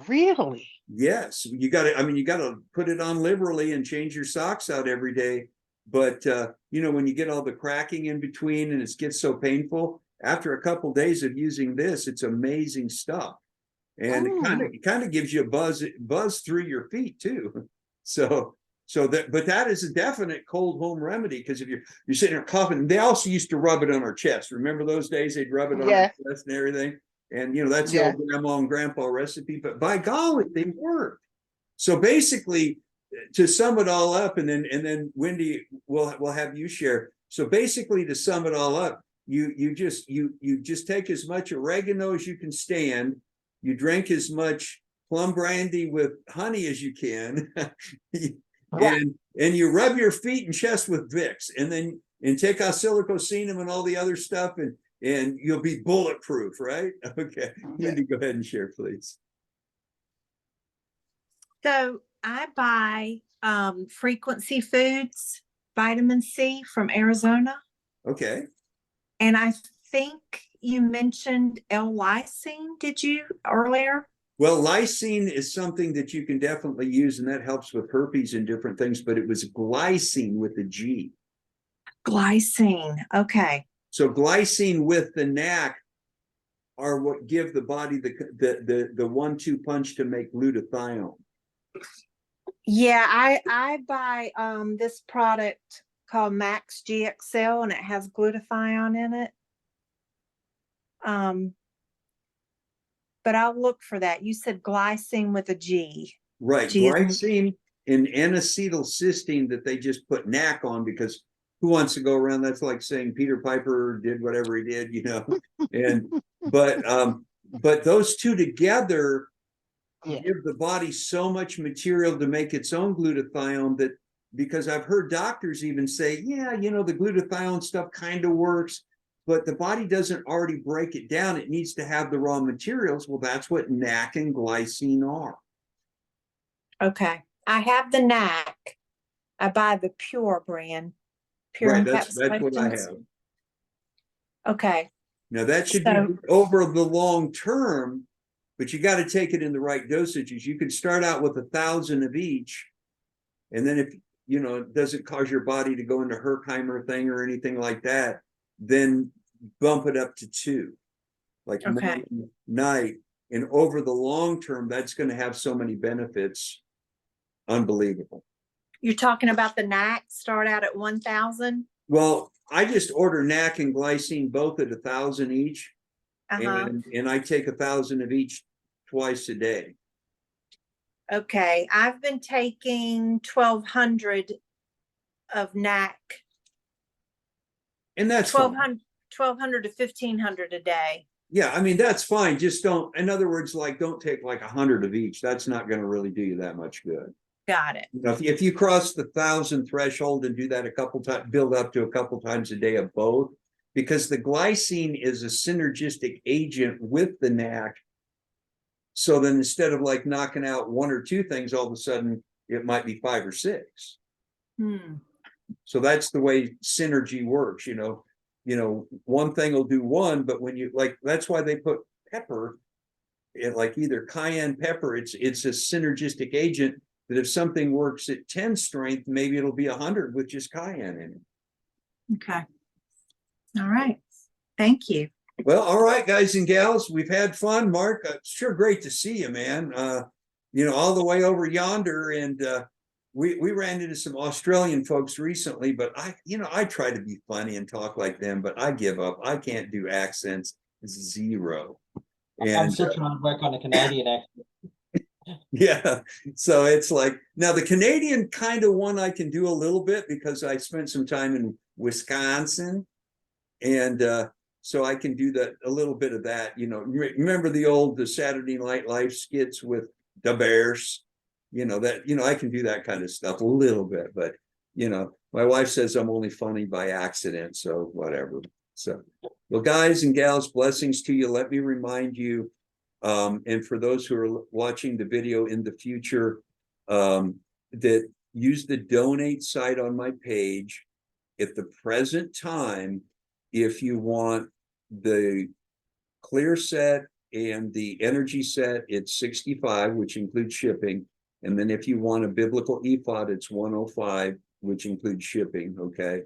Really? Yes, you got to put it on liberally and change your socks out every day. But when you get all the cracking in between and it gets so painful, after a couple of days of using this, it's amazing stuff. And it kind of gives you a buzz through your feet too. But that is a definite cold home remedy, because if you're sitting there coughing, they also used to rub it on our chest. Remember those days? They'd rub it on our chest and everything. And that's the old grandma and grandpa recipe, but by golly, they work. So basically, to sum it all up, and then Wendy will have you share. So basically, to sum it all up, you just take as much oregano as you can stand. You drink as much plum brandy with honey as you can, and you rub your feet and chest with Vicks, and take oscillocosine and all the other stuff, and you'll be bulletproof, right? Okay. Wendy, go ahead and share, please. So I buy Frequency Foods vitamin C from Arizona. Okay. And I think you mentioned L-lysine, did you, earlier? Well, lysine is something that you can definitely use, and that helps with herpes and different things, but it was glycine with a G. Glycine, okay. So glycine with the NAC are what give the body the 1-2 punch to make glutathione. Yeah, I buy this product called Max GXL, and it has glutathione in it. But I'll look for that. You said glycine with a G. Right, glycine and N-acetylcysteine that they just put NAC on, because who wants to go around? That's like saying Peter Piper did whatever he did, And but those two together give the body so much material to make its own glutathione, that because I've heard doctors even say, the glutathione stuff kind of works, but the body doesn't already break it down. It needs to have the raw materials. Well, that's what NAC and glycine are. Okay. I have the NAC. I buy the Pure brand. Pure Right, that's what I have. Okay. Now that should be over the long term, but you got to take it in the right dosages. You could start out with 1,000 of each, and then if it doesn't cause your body to go into Herkheimer thing or anything like that, then bump it up to 2, like morning, night, And over the long term, that's going to have so many benefits. Unbelievable. You're talking about the NAC start out at 1,000? Well, I just order NAC and glycine both at 1,000 each. Uh-huh. And I take 1,000 of each twice a day. Okay, I've been taking 1,200 of NAC, And that's fine. 1,200 to 1,500 a day. Yeah, I mean, that's fine. Just don't, in other words, like, don't take like 100 of each. That's not going to really do you that much good. Got it. You know, if you cross the 1,000 threshold and do that a couple times, build up to a couple times a day of both, because the glycine is a synergistic agent with the NAC. So then instead of like knocking out one or two things, all of a sudden it might be 5 or 6. So that's the way synergy works, you know, one thing will do one, but when you like, that's why they put pepper in, like either cayenne pepper, it's a synergistic agent that if something works at 10 strength, maybe it'll be 100 with just cayenne in it. Okay. All right. Thank you. Well, all right, guys and gals, we've had fun. Mark, sure great to see you, man. You know, all the way over yonder, and we ran into some Australian folks recently, but I try to be funny and talk like them, but I give up. I can't do accents, zero. And I'm still trying to work on a Canadian accent. yeah, so it's like, now the Canadian kind of one I can do a little bit because I spent some time in Wisconsin, and so I can do that, a little bit of that. You know, remember the Saturday Night Live skits with the Bears? You know, that, you know, I can do that kind of stuff a little bit, but you know, my wife says I'm only funny by accident, so whatever. So, well, guys and gals, blessings to you. Let me remind you, and for those who are watching the video in the future, that use the donate site on my page. At the present time, if you want the clear set and the energy set, it's $65, which includes shipping. And then if you want a biblical ephod, it's $105, which includes shipping. Okay.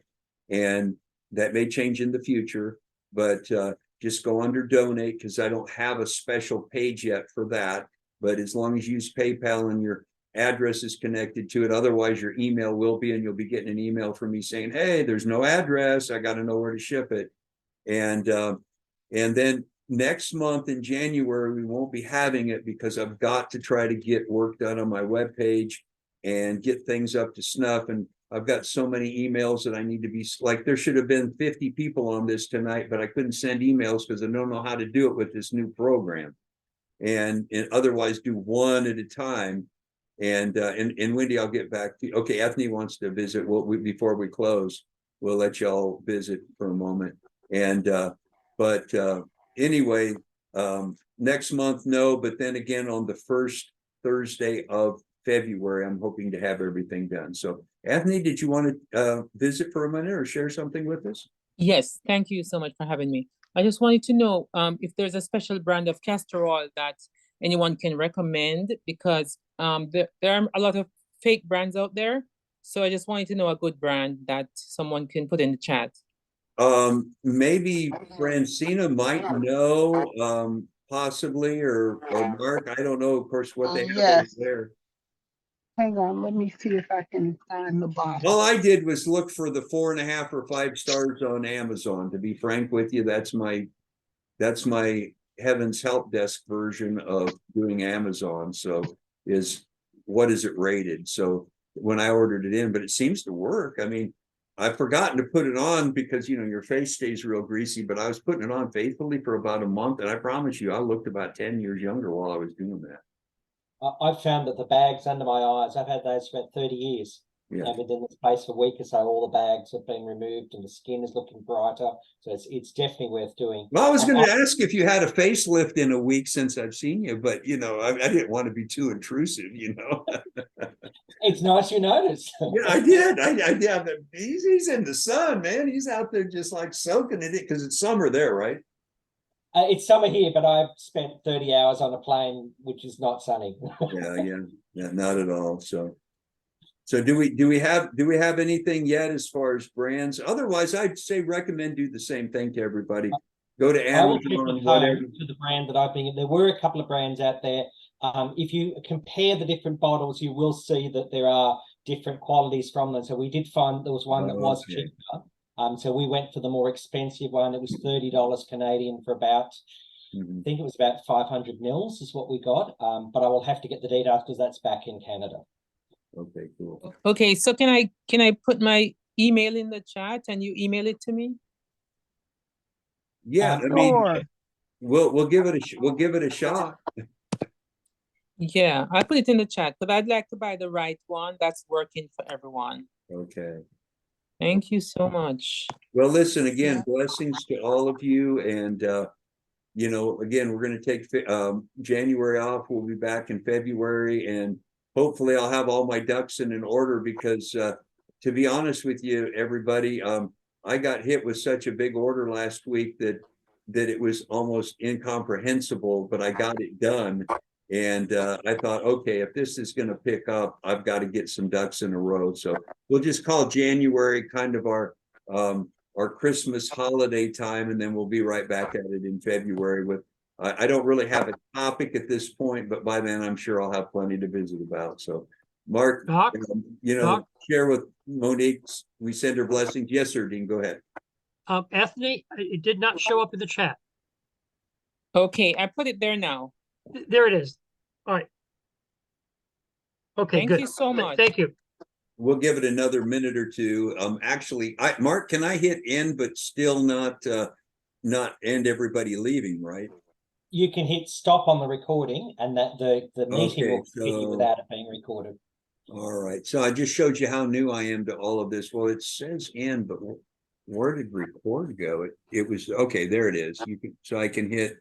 And that may change in the future, but just go under donate, because I don't have a special page yet for that. But as long as you use PayPal and your address is connected to it, otherwise your email will be, and you'll be getting an email from me saying, hey, there's no address, I got to know where to ship it. And then next month in January, we won't be having it because I've got to try to get work done on my webpage and get things up to snuff. And I've got so many emails that I need to be, like, there should have been 50 people on this tonight, but I couldn't send emails because I don't know how to do it with this new program. And otherwise do one at a time. And Wendy, I'll get back to you. Okay, Ethne wants to visit. Before we close, we'll let y'all visit for a moment. And but anyway, next month, no, but then again on the first Thursday of February, I'm hoping to have everything done. So Ethne, did you want to visit for a minute or share something with us? Yes, thank you so much for having me. I just wanted to know if there's a special brand of castor oil that anyone can recommend, because there are a lot of fake brands out there. So I just wanted to know a good brand that someone can put in the chat. Maybe Francina might know, possibly, or Mark, I don't know, of course, what they have Yes. there. Hang on, let me see if I can find the bottle. All I did was look for the 4.5 or 5 stars on Amazon. To be frank with you, that's my Heaven's Help Desk version of doing Amazon. So what is it rated? So when I ordered it in, but it seems to work. I mean, I've forgotten to put it on because, you know, your face stays real greasy, but I was putting it on faithfully for about a month. And I promise you, I looked about 10 years younger while I was doing that. I've found that the bags under my eyes, I've had those for about 30 years. Yeah. And within the space of a week or so, all the bags have been removed and the skin is looking brighter. So it's definitely worth doing. Well, I was going to ask if you had a facelift in a week since I've seen you, but, you know, I didn't want to be too intrusive, you know. It's nice you noticed. Yeah, I did. I did. He's in the sun, man. He's out there just like soaking in it because it's summer there, right? It's summer here, but I've spent 30 hours on a plane, which is not sunny. Yeah, not at all. So do we have anything yet as far as brands? Otherwise, I'd say recommend do the same thing to everybody. Go to I will take Amazon, it whatever. home to the brand that I've been. There were a couple of brands out there. If you compare the different bottles, you will see that there are different qualities from them. So we did find there was one that was Okay. cheaper. So we went for the more expensive one. It was $30 Canadian for about, Mhm. I think it was about 500 mils is what we got. But I will have to get the details because that's back in Canada. Okay, cool. Okay, so can I put my email in the chat and you email it to me? Yeah, I Um, mean, Sure. we'll give it we'll give it a shot. Yeah, I put it in the chat, but I'd like to buy the right one that's working for everyone. Okay. Thank you so much. Well, listen, again, blessings to all of you. And, you know, again, we're going to take January off. We'll be back in February. And hopefully I'll have all my ducks in an order because, to be honest with you, everybody, I got hit with such a big order last week that it was almost incomprehensible, but I got it done. And I thought, okay, if this is going to pick up, I've got to get some ducks in a row. So we'll just call January kind of our Christmas holiday time, and then we'll be right back at it in February with, I don't really have a topic at this point, but by then I'm sure I'll have plenty to visit about. So Mark, Doc, you know, Doc? share with Monique, we send her blessings. Yes, sir, Dean, go ahead. Anthony, it did not show up in the chat. Okay, I put it there now. There it is. All right. Okay, Thank good. you so much. Thank you. We'll give it another minute or two. Actually, Mark, can I hit end, but still not end everybody leaving, right? You can hit stop on the recording, and that the meeting Okay, will continue so- without it being recorded. All right. So I just showed you how new I am to all of this. Well, it says end, but where did record go? It was okay. There it is. You can, so I can hit